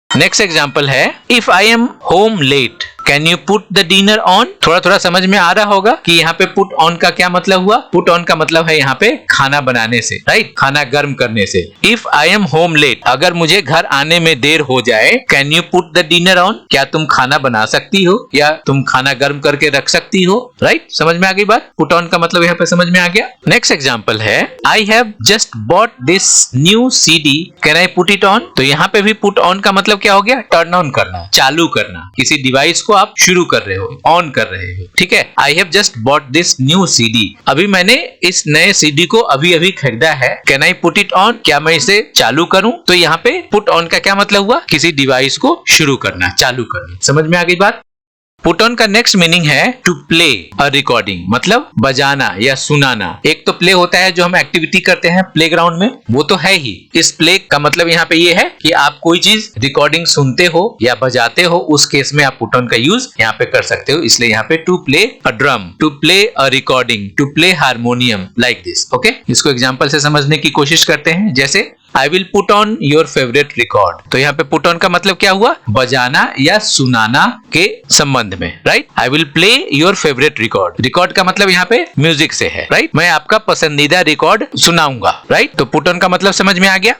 नेक्स्ट एग्जाम्पल है, if I am home late can you put the dinner on. थोड़ा थोड़ा समझ में आ रहा होगा कि यहाँ पे पुट ऑन का क्या मतलब हुआ। पुट ऑन का मतलब है यहाँ पे खाना बनाने से, राइट, खाना गर्म करने से। If I am home late, अगर मुझे घर आने में देर हो जाए, can you put the dinner on, क्या तुम खाना बना सकती हो या तुम खाना गर्म करके रख सकती हो, राइट। समझ में आ गई बात, पुट ऑन का मतलब यहाँ पे समझ में आ गया। नेक्स्ट एग्जाम्पल है, I have just bought this new CD can I put it on. तो यहाँ पे भी पुट ऑन का मतलब क्या हो गया, टर्न ऑन करना, चालू करना, किसी डिवाइस को आप शुरू कर रहे हो, ऑन कर रहे हो, ठीक है। I have just bought this new CD, अभी मैंने इस नए CD को अभी अभी खरीदा है। Can I put it on, क्या मैं इसे चालू करूं। तो यहाँ पे पुट ऑन का क्या मतलब हुआ, किसी डिवाइस को शुरू करना, चालू करना। समझ में आ गई बात। पुट ऑन का नेक्स्ट मीनिंग है टू प्ले अ रिकॉर्डिंग, मतलब बजाना या सुनाना। एक तो प्ले होता है जो हम एक्टिविटी करते हैं प्लेग्राउंड में, वो तो है ही। इस प्ले का मतलब यहाँ पे ये है कि आप कोई चीज रिकॉर्डिंग सुनते हो या बजाते हो, उस केस में आप पुट ऑन का यूज यहाँ पे कर सकते हो। इसलिए यहाँ पे to play a drum, to play a recording, to play harmonium, like this, okay. इसको एग्जाम्पल से समझने की कोशिश करते हैं। जैसे I will put on your favorite record। तो यहाँ पे put on का मतलब क्या हुआ, बजाना या सुनाना के संबंध में, right. I will play your favorite record। Record का मतलब यहाँ पे म्यूजिक से है, राइट। मैं आपका पसंदीदा रिकॉर्ड सुनाऊंगा, राइट। तो put on का मतलब समझ में आ गया।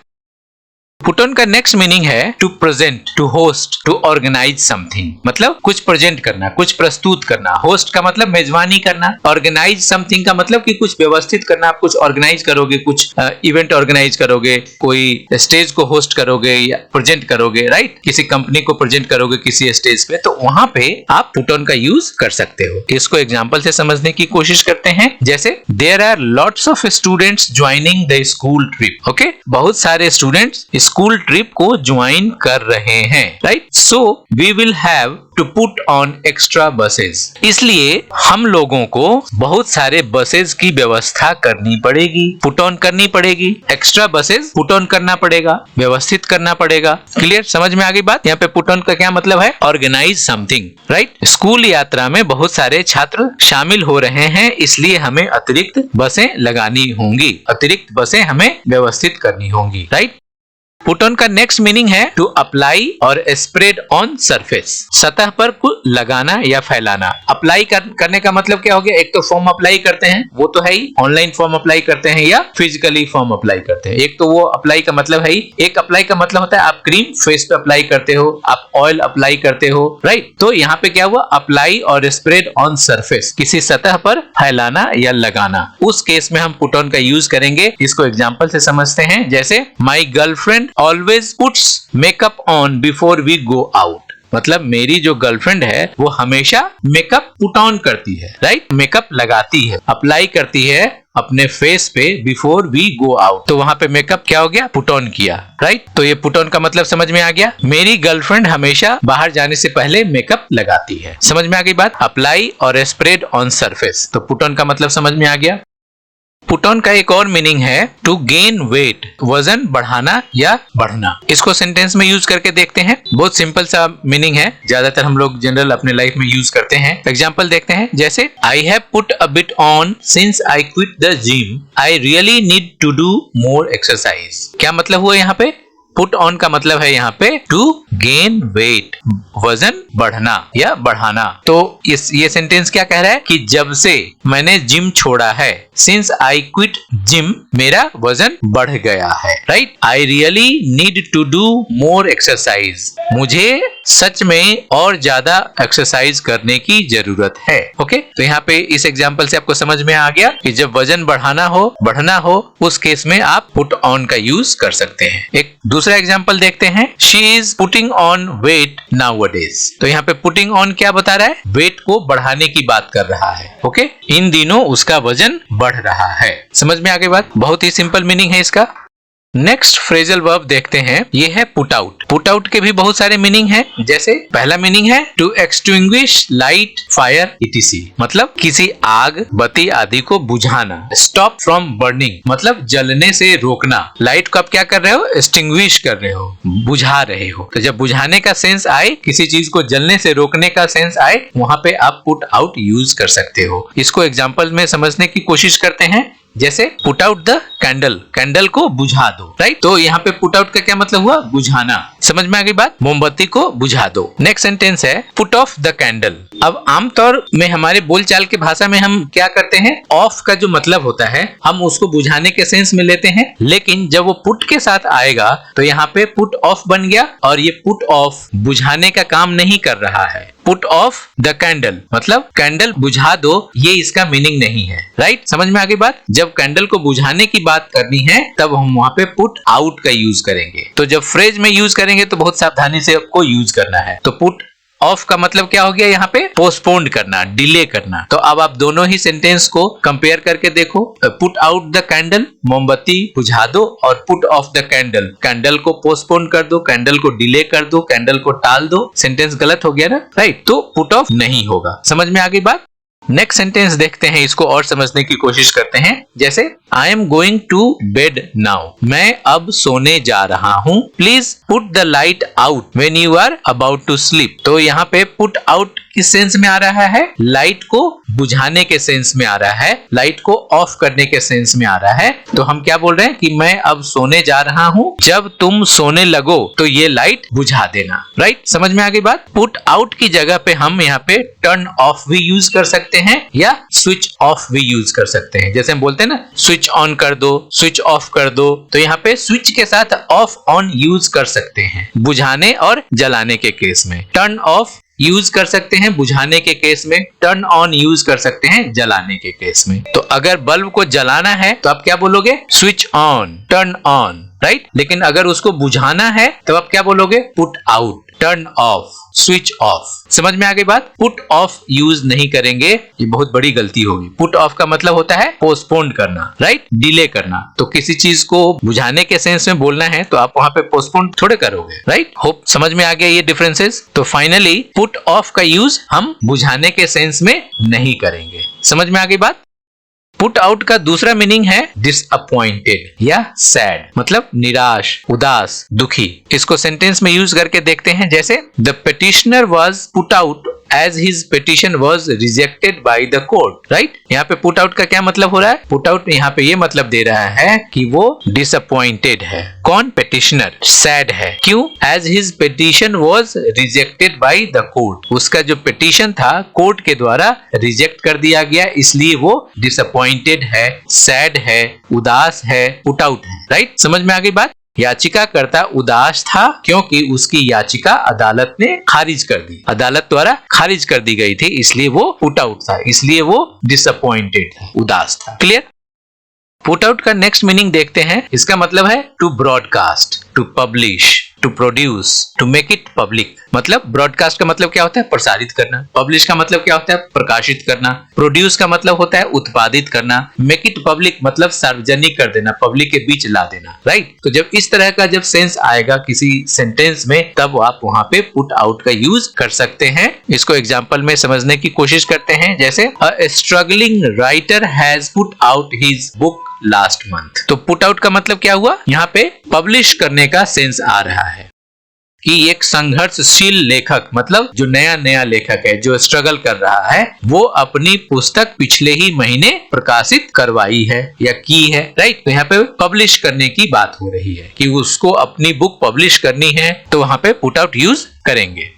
पुट ऑन का नेक्स्ट मीनिंग है to present, to host, to organise something, मतलब कुछ प्रेजेंट करना, कुछ प्रस्तुत करना। होस्ट का मतलब मेजबानी करना, ऑर्गेनाइज समथिंग का मतलब कि कुछ व्यवस्थित करना। आप कुछ ऑर्गेनाइज करोगे, कुछ इवेंट ऑर्गेनाइज करोगे, कोई स्टेज को होस्ट करोगे या प्रेजेंट करोगे, राइट। किसी कंपनी को प्रेजेंट करोगे किसी स्टेज पे, तो वहां पे आप पुट ऑन का यूज कर सकते हो। इसको एग्जाम्पल से समझने की कोशिश करते हैं। जैसे there are lots of students joining the school trip, okay. बहुत सारे स्टूडेंट्स स्कूल ट्रिप को ज्वाइन कर रहे हैं, right. So we will have to put on extra buses, इसलिए हम लोगों को बहुत सारे बसेस की व्यवस्था करनी पड़ेगी, पुट ऑन करनी पड़ेगी, एक्स्ट्रा बसेस पुट ऑन करना पड़ेगा, व्यवस्थित करना पड़ेगा। क्लियर, समझ में आ गई बात। यहाँ पे पुट ऑन का क्या मतलब है? Organise something, right. स्कूल यात्रा में बहुत सारे छात्र शामिल हो रहे हैं, इसलिए हमें अतिरिक्त बसें लगानी होंगी, अतिरिक्त बसें हमें व्यवस्थित करनी होंगी, राइट। पुट ऑन का नेक्स्ट मीनिंग है टू अप्लाई और स्प्रेड ऑन सरफेस, सतह पर कुछ लगाना या फैलाना। अप्लाई करने का मतलब क्या हो गया? एक तो फॉर्म अप्लाई करते हैं, वो तो है ही, ऑनलाइन फॉर्म अप्लाई करते हैं या फिजिकली फॉर्म अप्लाई करते हैं। एक तो वो अप्लाई का मतलब है ही, एक अप्लाई का मतलब होता है आप क्रीम फेस पे अप्लाई करते हो, आप ऑयल अप्लाई करते हो, राइट। तो यहाँ पे क्या हुआ? अप्लाई और स्प्रेड ऑन सरफेस, किसी सतह पर फैलाना या लगाना। उस केस में हम पुट ऑन का यूज करेंगे। इसको एग्जाम्पल से समझते हैं, जैसे my girlfriend always puts makeup on before we go out. मतलब मेरी जो गर्लफ्रेंड है वो हमेशा मेकअप पुट ऑन करती है, राइट। मेकअप लगाती है, अप्लाई करती है अपने फेस पे बिफोर वी गो आउट। तो वहां पे मेकअप क्या हो गया? पुट ऑन किया, राइट। तो ये पुट ऑन का मतलब समझ में आ गया। मेरी गर्लफ्रेंड हमेशा बाहर जाने से पहले मेकअप लगाती है। समझ में आ गई बात। अप्लाई और स्प्रेड ऑन सरफेस, तो पुट ऑन का मतलब समझ में आ गया। पुट ऑन का एक और मीनिंग है टू गेन वेट, वजन बढ़ाना या बढ़ना। इसको सेंटेंस में यूज करके देखते हैं। बहुत सिंपल सा मीनिंग है, ज्यादातर हम लोग जनरल अपने लाइफ में यूज करते हैं। एग्जांपल देखते हैं, जैसे I have put a bit on since I quit the gym, I really need to do more exercise. क्या मतलब हुआ यहाँ पे? पुट ऑन का मतलब है यहाँ पे टू गेन वेट, वजन बढ़ना या बढ़ाना। तो ये सेंटेंस क्या कह रहा है कि जब से मैंने जिम छोड़ा है, सिंस आई क्विट जिम, मेरा वजन बढ़ गया है, right. I really need to do more exercise, मुझे सच में और ज्यादा एक्सरसाइज करने की जरूरत है। ओके, तो यहाँ पे इस एग्जाम्पल से आपको समझ में आ गया कि जब वजन बढ़ाना हो, बढ़ना हो, उस केस में आप पुट ऑन का यूज कर सकते हैं। एक दूसरा एग्जाम्पल देखते हैं, she is putting on weight nowadays. तो यहाँ पे पुटिंग ऑन क्या बता रहा है? वेट को बढ़ाने की बात कर रहा है। ओके, इन दिनों उसका वजन बढ़ रहा है। समझ में आ गई बात। बहुत ही सिंपल मीनिंग है इसका। नेक्स्ट फ्रेजल वर्ब देखते हैं, ये है पुट आउट। पुट आउट के भी बहुत सारे मीनिंग हैं, जैसे पहला मीनिंग है to extinguish light fire ETC, मतलब किसी आग, बत्ती आदि को बुझाना। स्टॉप फ्रॉम बर्निंग, मतलब जलने से रोकना। लाइट को आप क्या कर रहे हो? एक्सटिंग्विश कर रहे हो, बुझा रहे हो। तो जब बुझाने का सेंस आए, किसी चीज को जलने से रोकने का सेंस आए, वहां पे आप पुट आउट यूज कर सकते हो। इसको एग्जाम्पल में समझने की कोशिश करते हैं, जैसे put out the candle, candle को बुझा दो, राइट। तो यहाँ पे पुट आउट का क्या मतलब हुआ? बुझाना। समझ में आ गई बात। मोमबत्ती को बुझा दो। नेक्स्ट सेंटेंस है पुट ऑफ द कैंडल। अब आमतौर में हमारे बोलचाल की भाषा में हम क्या करते हैं? ऑफ का जो मतलब होता है हम उसको बुझाने के सेंस में लेते हैं, लेकिन जब वो पुट के साथ आएगा तो यहाँ पे पुट ऑफ बन गया, और ये पुट ऑफ बुझाने का काम नहीं कर रहा है। पुट ऑफ द कैंडल मतलब कैंडल बुझा दो, ये इसका मीनिंग नहीं है, राइट। समझ में आ गई बात। जब कैंडल को बुझाने की बात करनी है तब हम वहां पे पुट आउट का यूज करेंगे। तो जब फ्रेज में यूज करेंगे तो बहुत सावधानी से आपको यूज करना है। तो पुट ऑफ का मतलब क्या हो गया? यहाँ पे पोस्टपोन्ड करना, डिले करना। तो अब आप दोनों ही सेंटेंस को कंपेयर करके देखो। पुट आउट द कैंडल, मोमबत्ती बुझा दो, और put off the candle, candle को पोस्टपोन्ड कर दो, कैंडल को डिले कर दो, कैंडल को टाल दो। सेंटेंस गलत हो गया ना, राइट। तो पुट ऑफ नहीं होगा। समझ में आ गई बात। नेक्स्ट सेंटेंस देखते हैं, इसको और समझने की कोशिश करते हैं, जैसे I am going to bed now, मैं अब सोने जा रहा हूं। Please put the light out when you are about to sleep. तो यहाँ पे पुट आउट किस सेंस में आ रहा है? लाइट को बुझाने के सेंस में आ रहा है, लाइट को ऑफ करने के सेंस में आ रहा है। तो हम क्या बोल रहे हैं कि मैं अब सोने जा रहा हूं, जब तुम सोने लगो तो ये लाइट बुझा देना, राइट। समझ में आ गई बात। पुट आउट की जगह पे हम यहाँ पे टर्न ऑफ भी यूज कर सकते हैं या स्विच ऑफ भी यूज कर सकते हैं। जैसे हम बोलते हैं ना, स्विच ऑन कर दो, स्विच ऑफ कर दो, तो यहाँ पे स्विच के साथ ऑफ ऑन यूज कर सकते हैं बुझाने और जलाने के केस में। टर्न ऑफ यूज कर सकते हैं बुझाने के केस में, टर्न ऑन यूज कर सकते हैं जलाने के केस में। तो अगर बल्ब को जलाना है तो आप क्या बोलोगे? Switch on, turn on, right. लेकिन अगर उसको बुझाना है तो आप क्या बोलोगे? Put out. Turn off, switch off. समझ में आ गई बात? पुट ऑफ यूज नहीं करेंगे, ये बहुत बड़ी गलती होगी। पुट ऑफ का मतलब होता है पोस्टपोन करना, राइट, डिले करना। तो किसी चीज को बुझाने के सेंस में बोलना है तो आप वहां पे पोस्टपोन थोड़े करोगे, राइट। होप समझ में आ गया ये डिफरेंसेस। तो फाइनली पुट ऑफ का यूज हम बुझाने के सेंस में नहीं करेंगे। समझ में आ गई बात? पुट आउट का दूसरा मीनिंग है डिसअपॉइंटेड या सैड, मतलब निराश, उदास, दुखी। इसको सेंटेंस में यूज करके देखते हैं, जैसे the petitioner was put out as his petition was rejected by the court, right? यहाँ पे पुट आउट का क्या मतलब हो रहा है? पुट आउट यहाँ पे ये मतलब दे रहा है कि वो डिसअपॉइंटेड है। कौन? पेटिशनर सैड है। क्यों? as his petition was rejected by the court, उसका जो पिटीशन था कोर्ट के द्वारा रिजेक्ट कर दिया गया, इसलिए वो डिसअपॉइंटेड है, सैड है, उदास है, पुट आउट है, राइट? समझ में आ गई बात? याचिकाकर्ता उदास था क्योंकि उसकी याचिका अदालत ने खारिज कर दी, अदालत द्वारा खारिज कर दी गई थी, इसलिए वो पुट आउट था, इसलिए वो डिसअपॉइंटेड था, उदास था। क्लियर? पुट आउट का नेक्स्ट मीनिंग देखते हैं। इसका मतलब है to broadcast, to publish, to produce, to make it public. मतलब ब्रॉडकास्ट का मतलब क्या होता है? प्रसारित करना। पब्लिश का मतलब क्या होता है? प्रकाशित करना। प्रोड्यूस का मतलब होता है उत्पादित करना। मेक इट पब्लिक मतलब सार्वजनिक कर देना, पब्लिक के बीच ला देना, राइट। तो जब इस तरह का जब सेंस आएगा किसी सेंटेंस में, तब आप वहां पे पुट आउट का यूज कर सकते हैं। इसको एग्जांपल में समझने की कोशिश करते हैं, जैसे a struggling writer has put out his book last month. तो पुट आउट का मतलब क्या हुआ? यहाँ पे पब्लिश करने का सेंस आ रहा है कि एक संघर्षशील लेखक, मतलब जो नया लेखक है, जो स्ट्रगल कर रहा है, वो अपनी पुस्तक पिछले ही महीने प्रकाशित करवाई है या की है, राइट। तो यहाँ पे पब्लिश करने की बात हो रही है कि उसको अपनी बुक पब्लिश करनी है, तो वहां पे पुट आउट यूज करेंगे।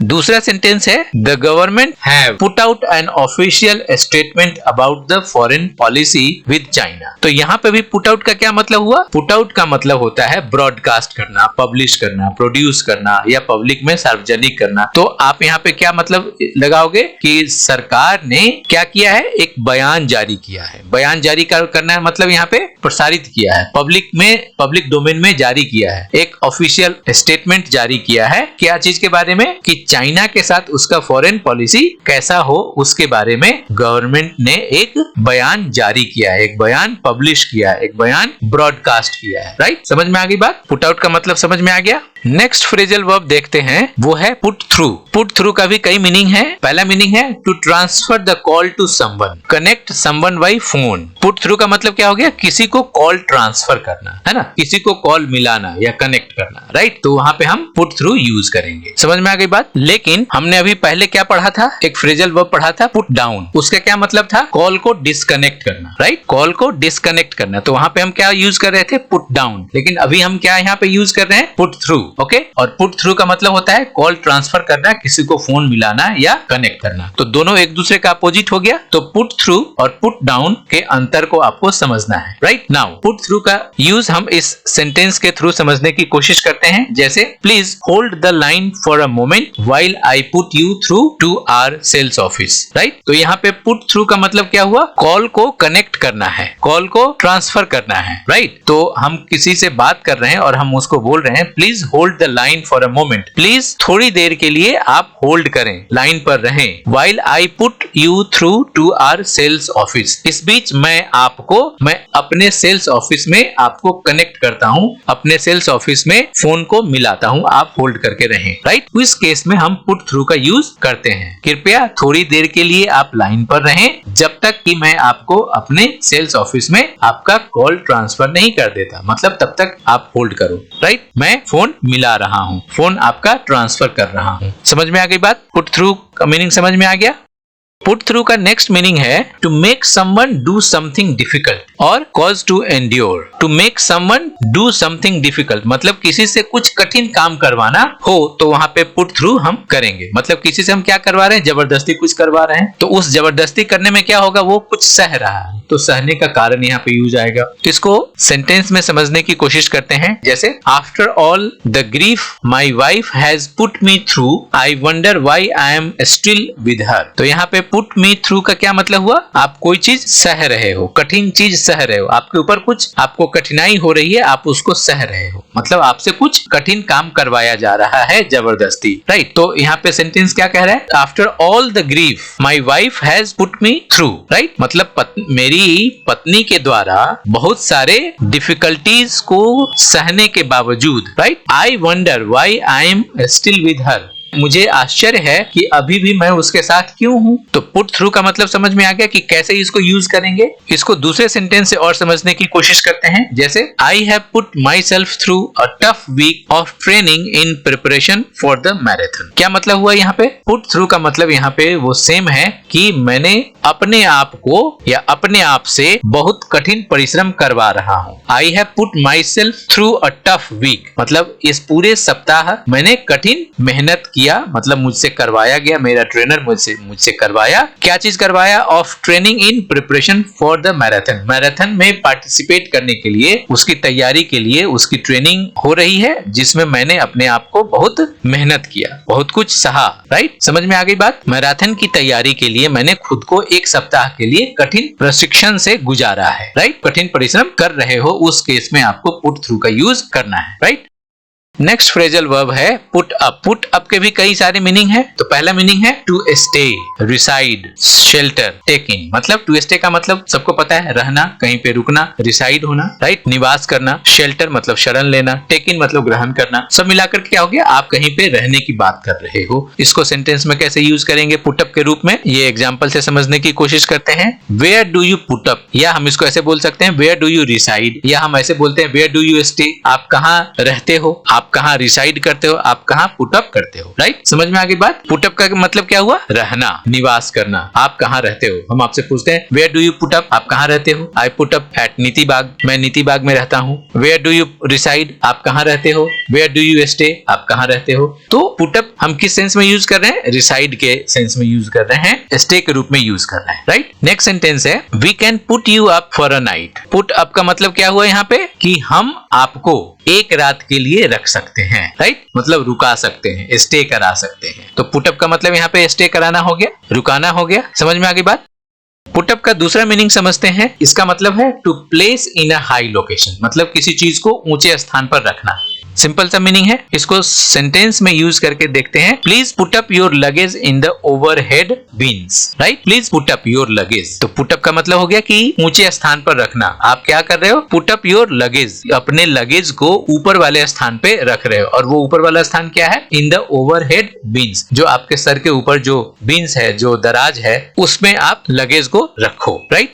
दूसरा सेंटेंस है the government have put out an official statement about the foreign policy with China. तो यहाँ पे भी पुट आउट का क्या मतलब हुआ? पुट आउट का मतलब होता है ब्रॉडकास्ट करना, पब्लिश करना, प्रोड्यूस करना या पब्लिक में सार्वजनिक करना। तो आप यहाँ पे क्या मतलब लगाओगे कि सरकार ने क्या किया है? एक बयान जारी किया है। बयान जारी करना है मतलब यहाँ पे प्रसारित किया है, पब्लिक में, पब्लिक डोमेन में जारी किया है, एक ऑफिशियल स्टेटमेंट जारी किया है। क्या चीज के बारे में? कि चाइना के साथ उसका फॉरेन पॉलिसी कैसा हो, उसके बारे में गवर्नमेंट ने एक बयान जारी किया है, एक बयान पब्लिश किया है, एक बयान ब्रॉडकास्ट किया है, राइट। समझ में आ गई बात? पुट आउट का मतलब समझ में आ गया। नेक्स्ट फ्रेजल वर्ब देखते हैं, वो है पुट थ्रू। पुट थ्रू का भी कई मीनिंग है। पहला मीनिंग है to transfer the call to someone, connect someone by phone. Put through का मतलब क्या हो गया? किसी को कॉल ट्रांसफर करना, है ना, किसी को कॉल मिलाना या कनेक्ट करना, राइट। तो वहां पे हम पुट थ्रू यूज करेंगे। समझ में आ गई बात? लेकिन हमने अभी पहले क्या पढ़ा था? एक फ्रेजल वर्ब पढ़ा था पुट डाउन। उसका क्या मतलब था? कॉल को डिस्कनेक्ट करना, राइट, कॉल को डिस्कनेक्ट करना। तो वहां पे हम क्या यूज कर रहे थे? Put down. लेकिन अभी हम क्या यहाँ पे यूज कर रहे हैं? Put through. ओके, और पुट थ्रू का मतलब होता है कॉल ट्रांसफर करना, किसी को फोन मिलाना या कनेक्ट करना। तो दोनों एक दूसरे का अपोजिट हो गया। तो पुट थ्रू और पुट डाउन के अंतर को आपको समझना है, राइट। नाउ पुट थ्रू का यूज हम इस सेंटेंस के थ्रू समझने की कोशिश करते हैं, जैसे please hold the line for a moment while I put you through to our sales office, right. तो यहाँ पे पुट थ्रू का मतलब क्या हुआ? कॉल को कनेक्ट करना है, कॉल को ट्रांसफर करना है, राइट। तो हम किसी से बात कर रहे हैं और हम उसको बोल रहे हैं please hold the line for a moment, please थोड़ी देर के लिए आप होल्ड करें, लाइन पर रहें, while I put you through to our sales office. इस बीच मैं अपने सेल्स ऑफिस में आपको कनेक्ट करता हूं, अपने सेल्स ऑफिस में फोन को मिलाता हूं, आप होल्ड करके रहें, राइट। इस केस में हम पुट थ्रू का यूज करते हैं। कृपया थोड़ी देर के लिए आप लाइन पर रहें जब तक कि मैं आपको अपने सेल्स ऑफिस में आपका कॉल ट्रांसफर नहीं कर देता, मतलब तब तक आप होल्ड करो, राइट। मैं फोन मिला रहा हूं, फोन आपका ट्रांसफर कर रहा हूं। समझ में आ गई बात? पुट थ्रू का मीनिंग समझ में आ गया। पुट थ्रू का नेक्स्ट मीनिंग है to make someone do something difficult और cause to endure. To make someone do something difficult मतलब किसी से कुछ कठिन काम करवाना हो तो वहां पे पुट थ्रू हम करेंगे। मतलब किसी से हम क्या करवा रहे हैं? जबरदस्ती कुछ करवा रहे हैं, तो उस जबरदस्ती करने में क्या होगा? वो कुछ सह रहा है, तो सहने का कारण यहाँ पे यूज आएगा। इसको सेंटेंस में समझने की कोशिश करते हैं, जैसे after all the grief my wife has put me through, I wonder why I am still with her. तो यहाँ पे पुट मी थ्रू का क्या मतलब हुआ? आप कोई चीज सह रहे हो, कठिन चीज सह रहे हो, आपके ऊपर कुछ आपको कठिनाई हो रही है, आप उसको सह रहे हो, मतलब आपसे कुछ कठिन काम करवाया जा रहा है जबरदस्ती, राइट? तो यहाँ पे सेंटेंस क्या कह रहा है? After all the grief my wife has put me through, right? मतलब मेरी पत्नी के द्वारा बहुत सारे डिफिकल्टीज को सहने के बावजूद, right? I wonder why I am still with her, मुझे आश्चर्य है कि अभी भी मैं उसके साथ क्यों हूं। तो पुट थ्रू का मतलब समझ में आ गया कि कैसे इसको यूज करेंगे। इसको दूसरे सेंटेंस से और समझने की कोशिश करते हैं, जैसे I have put myself through a tough week of training in preparation for the marathon. क्या मतलब हुआ यहाँ पे? पुट थ्रू का मतलब यहाँ पे वो सेम है कि मैंने अपने आप को या अपने आप से बहुत कठिन परिश्रम करवा रहा हूं। I have put myself through a tough week, मतलब इस पूरे सप्ताह मैंने कठिन मेहनत किया, मतलब मुझसे करवाया गया, मेरा ट्रेनर मुझसे करवाया। क्या चीज करवाया? Of training in preparation for the marathon, marathon में पार्टिसिपेट करने के लिए, उसकी तैयारी के लिए उसकी ट्रेनिंग हो रही है, जिसमें मैंने अपने आप को बहुत मेहनत किया, बहुत कुछ सहा, राइट? समझ में आ गई बात? मैराथन की तैयारी के लिए मैंने खुद को एक सप्ताह के लिए कठिन प्रशिक्षण से गुजारा है, राइट? कठिन परिश्रम कर रहे हो, उस केस में आपको पुट थ्रू का यूज करना है, राइट? नेक्स्ट फ्रेजल वर्ब है पुट अप। पुट अप के भी कई सारे मीनिंग है। तो पहला मीनिंग है to stay, reside, shelter, take in. मतलब टू स्टे का मतलब सबको पता है, रहना, कहीं पे रुकना, रिसाइड होना, राइट? निवास करना। शेल्टर मतलब शरण लेना। टेक इन मतलब ग्रहण करना। सब मिलाकर क्या हो गया? आप कहीं पे रहने की बात कर रहे हो। इसको सेंटेंस में कैसे यूज करेंगे पुट अप के रूप में, ये एग्जाम्पल से समझने की कोशिश करते हैं। Where do you put up, या हम इसको ऐसे बोल सकते हैं वेयर डू यू रिसाइड, या हम ऐसे बोलते हैं वेयर डू यू स्टे। आप कहाँ रहते हो, आप कहाँ रिसाइड करते हो, आप कहाँ पुट अप करते हो, राइट? समझ में आ गई बात? पुट अप का मतलब क्या हुआ? रहना, निवास करना। आप कहाँ रहते हो? हम आपसे पूछते हैं where do you put up, आप कहाँ रहते हो? आई पुट अप एट नीति बाग, मैं नीति बाग में रहता हूँ। वेयर डू यू रिसाइड, आप कहाँ रहते हो? वेयर डू यू स्टे, आप कहाँ रहते हो? तो पुट अप हम किस सेंस में यूज कर रहे हैं? रिसाइड के सेंस में यूज कर रहे हैं, स्टे के रूप में यूज कर रहे हैं, राइट? नेक्स्ट सेंटेंस है we can put you up for a night. Put up का मतलब क्या हुआ यहाँ पे? कि हम आपको एक रात के लिए रख सकते हैं, राइट? मतलब रुका सकते हैं, स्टे करा सकते हैं। तो पुटअप का मतलब यहाँ पे स्टे कराना हो गया, रुकाना हो गया। समझ में आ गई बात? पुटअप का दूसरा मीनिंग समझते हैं। इसका मतलब है to place in a high location, मतलब किसी चीज को ऊंचे स्थान पर रखना। सिंपल सा मीनिंग है। इसको सेंटेंस में यूज करके देखते हैं। Please put up your luggage in the overhead beans, right? Please put up your luggage. तो पुट अप का मतलब हो गया कि ऊंचे स्थान पर रखना। आप क्या कर रहे हो? पुट अप योर लगेज, अपने लगेज को ऊपर वाले स्थान पे रख रहे हो। और वो ऊपर वाला स्थान क्या है? इन द ओवरहेड बिन्स, जो आपके सर के ऊपर जो बिन्स है, जो दराज है, उसमें आप लगेज को रखो, राइट?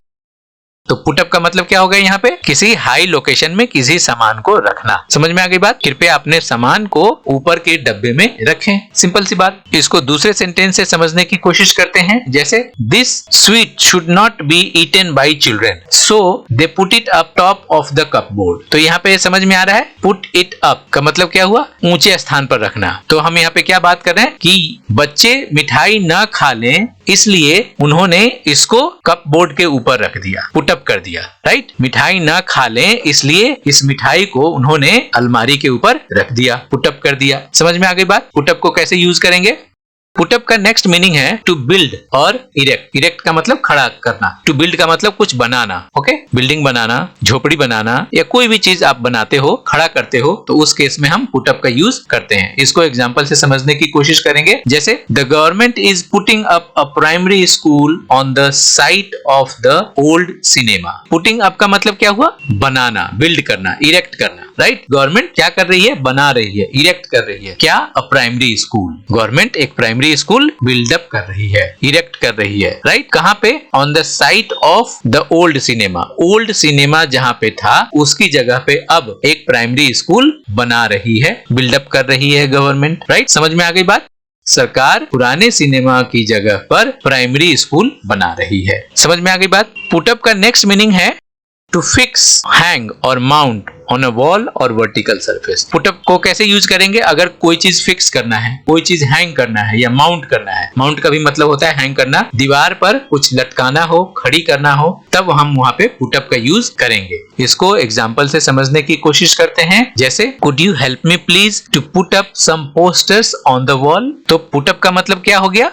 तो पुटअप का मतलब क्या होगा यहाँ पे? किसी हाई लोकेशन में किसी सामान को रखना। समझ में आ गई बात? कृपया अपने सामान को ऊपर के डब्बे में रखें। सिंपल सी बात। इसको दूसरे सेंटेंस से समझने की कोशिश करते हैं, जैसे this sweet should not be eaten by children so they put it up top of the cupboard. तो यहाँ पे समझ में आ रहा है पुट इट अप का मतलब क्या हुआ? ऊंचे स्थान पर रखना। तो हम यहाँ पे क्या बात कर रहे हैं कि बच्चे मिठाई न खा लें, इसलिए उन्होंने इसको कपबोर्ड के ऊपर रख दिया, पुटअप कर दिया, राइट? मिठाई ना खा लें इसलिए इस मिठाई को उन्होंने अलमारी के ऊपर रख दिया, पुटअप कर दिया। समझ में आ गई बात? पुटअप को कैसे यूज करेंगे? पुटअप का नेक्स्ट मीनिंग है टू बिल्ड और इरेक्ट। इरेक्ट का मतलब खड़ा करना, टू बिल्ड का मतलब कुछ बनाना, ओके? बिल्डिंग बनाना, झोपड़ी बनाना, या कोई भी चीज आप बनाते हो, खड़ा करते हो, तो उस केस में हम पुटअप का यूज करते हैं। इसको एग्जांपल से समझने की कोशिश करेंगे, जैसे the government is putting up a primary school on the site of the old cinema. Putting up का मतलब क्या हुआ? बनाना, बिल्ड करना, इरेक्ट करना, राइट? गवर्नमेंट क्या कर रही है? बना रही है, इरेक्ट कर रही है। क्या? A primary school. गवर्नमेंट एक प्राइमरी स्कूल बिल्डअप कर रही है, इरेक्ट कर रही है, राइट? कहां पे? On the site of the old cinema. Old cinema जहां पे था उसकी जगह पे अब एक प्राइमरी स्कूल बना रही है, बिल्डअप कर रही है गवर्नमेंट, राइट? समझ में आ गई बात? सरकार पुराने सिनेमा की जगह पर प्राइमरी स्कूल बना रही है। समझ में आ गई बात? पुटअप का नेक्स्ट मीनिंग है टू फिक्स, हैंग और माउंट ऑन अ वॉल और वर्टिकल सरफेस। पुटअप को कैसे यूज करेंगे? अगर कोई चीज फिक्स करना है, कोई चीज हैंग करना है या माउंट करना है। माउंट का भी मतलब होता है हैंग करना, दीवार पर कुछ लटकाना हो, खड़ी करना हो, तब हम वहां पे पुटअप का यूज करेंगे। इसको एग्जांपल से समझने की कोशिश करते हैं, जैसे could you help me please to put up some posters on the wall. तो पुटअप का मतलब क्या हो गया?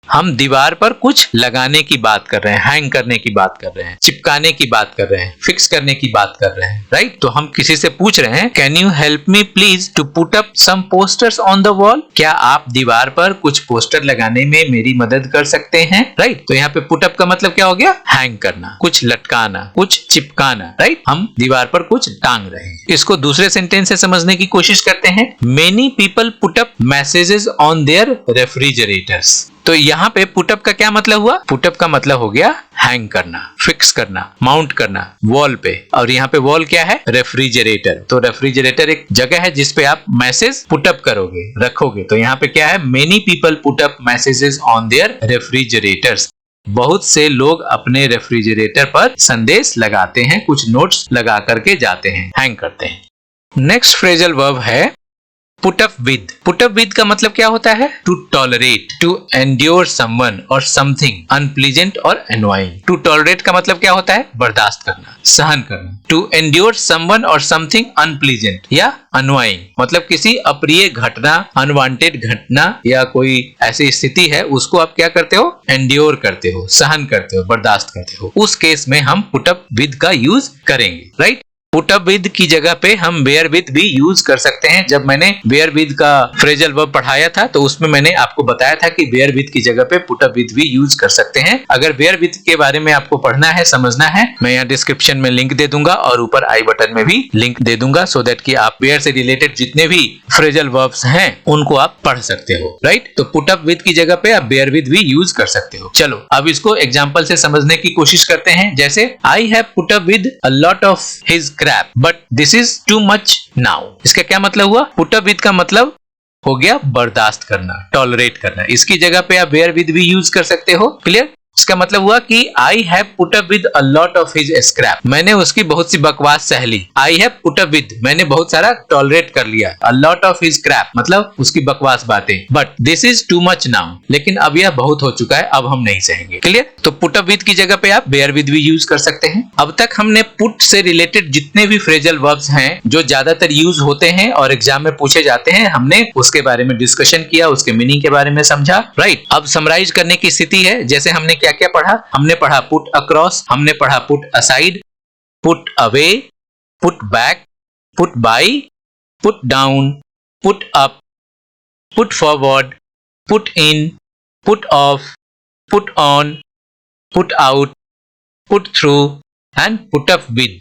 हम दीवार पर कुछ लगाने की बात कर रहे हैं, हैंग करने की बात कर रहे हैं, चिपकाने की बात कर रहे हैं, फिक्स करने की बात कर रहे हैं, राइट? तो हम किसी से पूछ रहे हैं, can you help me please to put up some posters on the wall? क्या आप दीवार पर कुछ पोस्टर लगाने में मेरी मदद कर सकते हैं, राइट? तो यहाँ पे पुट अप का मतलब क्या हो गया? हैंग करना, कुछ लटकाना, कुछ चिपकाना, राइट? हम दीवार पर कुछ टांग रहे हैं। इसको दूसरे सेंटेंस से समझने की कोशिश करते हैं। Many people put up messages on their refrigerators. तो यहाँ पे पुटअप का क्या मतलब हुआ? पुटअप का मतलब हो गया हैंग करना, फिक्स करना, माउंट करना वॉल पे। और यहाँ पे वॉल क्या है? रेफ्रिजरेटर। तो रेफ्रिजरेटर एक जगह है जिसपे आप मैसेज पुटअप करोगे, रखोगे। तो यहाँ पे क्या है? Many people put up messages on their refrigerators. बहुत से लोग अपने रेफ्रिजरेटर पर संदेश लगाते हैं, कुछ नोट्स लगा करके जाते हैं, हैंग करते हैं। नेक्स्ट फ्रेजल वर्ब है put up with. Put up with का मतलब क्या होता है? To tolerate, to endure someone or something unpleasant or annoying. To tolerate का मतलब क्या होता है? बर्दाश्त करना, सहन करना। To endure someone or something unpleasant या अनोइंग मतलब किसी अप्रिय घटना, अनवांटेड घटना या कोई ऐसी स्थिति है, उसको आप क्या करते हो? एंड्योर करते हो, सहन करते हो, बर्दाश्त करते हो। उस केस में हम पुट अप विद का यूज करेंगे, राइट? पुट अप विद की जगह पे हम बेयर विद भी यूज कर सकते हैं। जब मैंने बेयर विद का फ्रेजल वर्ब पढ़ाया था तो उसमें मैंने आपको बताया था कि बेयर विद की जगह पे पुट अप विद भी यूज कर सकते हैं। अगर बेयर विद के बारे में आपको पढ़ना है, समझना है, मैं यहाँ डिस्क्रिप्शन में लिंक दे दूंगा और ऊपर आई बटन में भी लिंक दे दूंगा, सो दैट कि आप बेयर से रिलेटेड जितने भी फ्रेजल वर्ब्स हैं उनको आप पढ़ सकते हो, राइट? तो पुट अप विद की जगह पे आप बेयर विद भी यूज कर सकते हो। चलो अब इसको एग्जाम्पल से समझने की कोशिश करते हैं। जैसे I have put up with a lot of his crap but this is too much now. इसका क्या मतलब हुआ? पुट अप विद का मतलब हो गया बर्दाश्त करना, टॉलरेट करना। इसकी जगह पे आप बेयर विद भी यूज कर सकते हो। क्लियर? इसका मतलब हुआ कि I have put up with a lot of his scrap. मैंने उसकी बहुत सी बकवास सह ली। I have put up with, मैंने बहुत सारा टॉलरेट कर लिया। A lot of his crap मतलब उसकी बकवास बातें। But this is too much now, लेकिन अब यह बहुत हो चुका है, अब हम नहीं सहेंगे। क्लियर? तो पुट अप विद की जगह पे आप बेयर विद भी यूज कर सकते हैं। अब तक हमने पुट से रिलेटेड जितने भी फ्रेजल वर्ब्स हैं जो ज्यादातर यूज होते हैं और एग्जाम में पूछे जाते हैं, हमने उसके बारे में डिस्कशन किया, उसके मीनिंग के बारे में समझा, राइट? अब समराइज करने की स्थिति है। जैसे हमने क्या क्या पढ़ा? हमने पढ़ा पुट अक्रॉस, हमने पढ़ा put aside, put away, put back, put by, put down, put up, put forward, put in, put off, put on, put out, put through and put up with.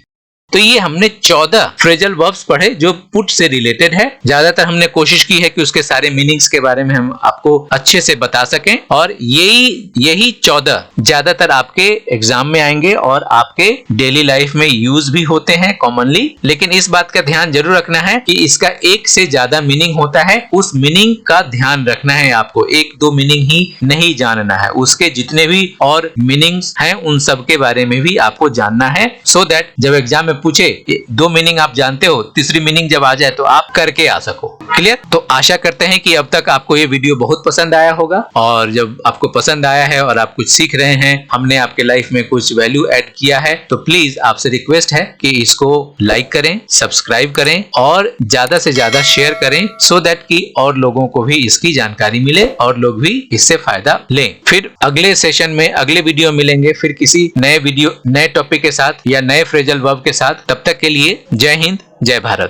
तो ये हमने 14 फ्रेजल वर्ब्स पढ़े जो put से related है। ज्यादातर हमने कोशिश की है कि उसके सारे मीनिंग्स के बारे में हम आपको अच्छे से बता सकें और यही 14 ज्यादातर आपके एग्जाम में आएंगे और आपके डेली लाइफ में यूज भी होते हैं कॉमनली। लेकिन इस बात का ध्यान जरूर रखना है कि इसका एक से ज्यादा मीनिंग होता है। उस मीनिंग का ध्यान रखना है आपको, एक दो मीनिंग ही नहीं जानना है, उसके जितने भी और मीनिंग्स हैं उन सब के बारे में भी आपको जानना है, सो दैट जब एग्जाम में पूछे दो मीनिंग आप जानते हो, तीसरी मीनिंग जब आ जाए तो आप करके आ सको। क्लियर? तो आशा करते हैं कि अब तक आपको ये वीडियो बहुत पसंद आया होगा और जब आपको पसंद आया है और आप कुछ सीख रहे हैं, हमने आपके लाइफ में कुछ वैल्यू ऐड किया है, तो प्लीज आपसे रिक्वेस्ट है कि इसको लाइक करें, सब्सक्राइब करें और ज्यादा से ज्यादा शेयर करें, सो दैट कि और लोगों को भी इसकी जानकारी मिले और लोग भी इससे फायदा लें। फिर अगले सेशन में अगले वीडियो मिलेंगे फिर किसी नए टॉपिक के साथ या नए फ्रेजल वर्ब के साथ। तब तक के लिए जय हिंद, जय भारत।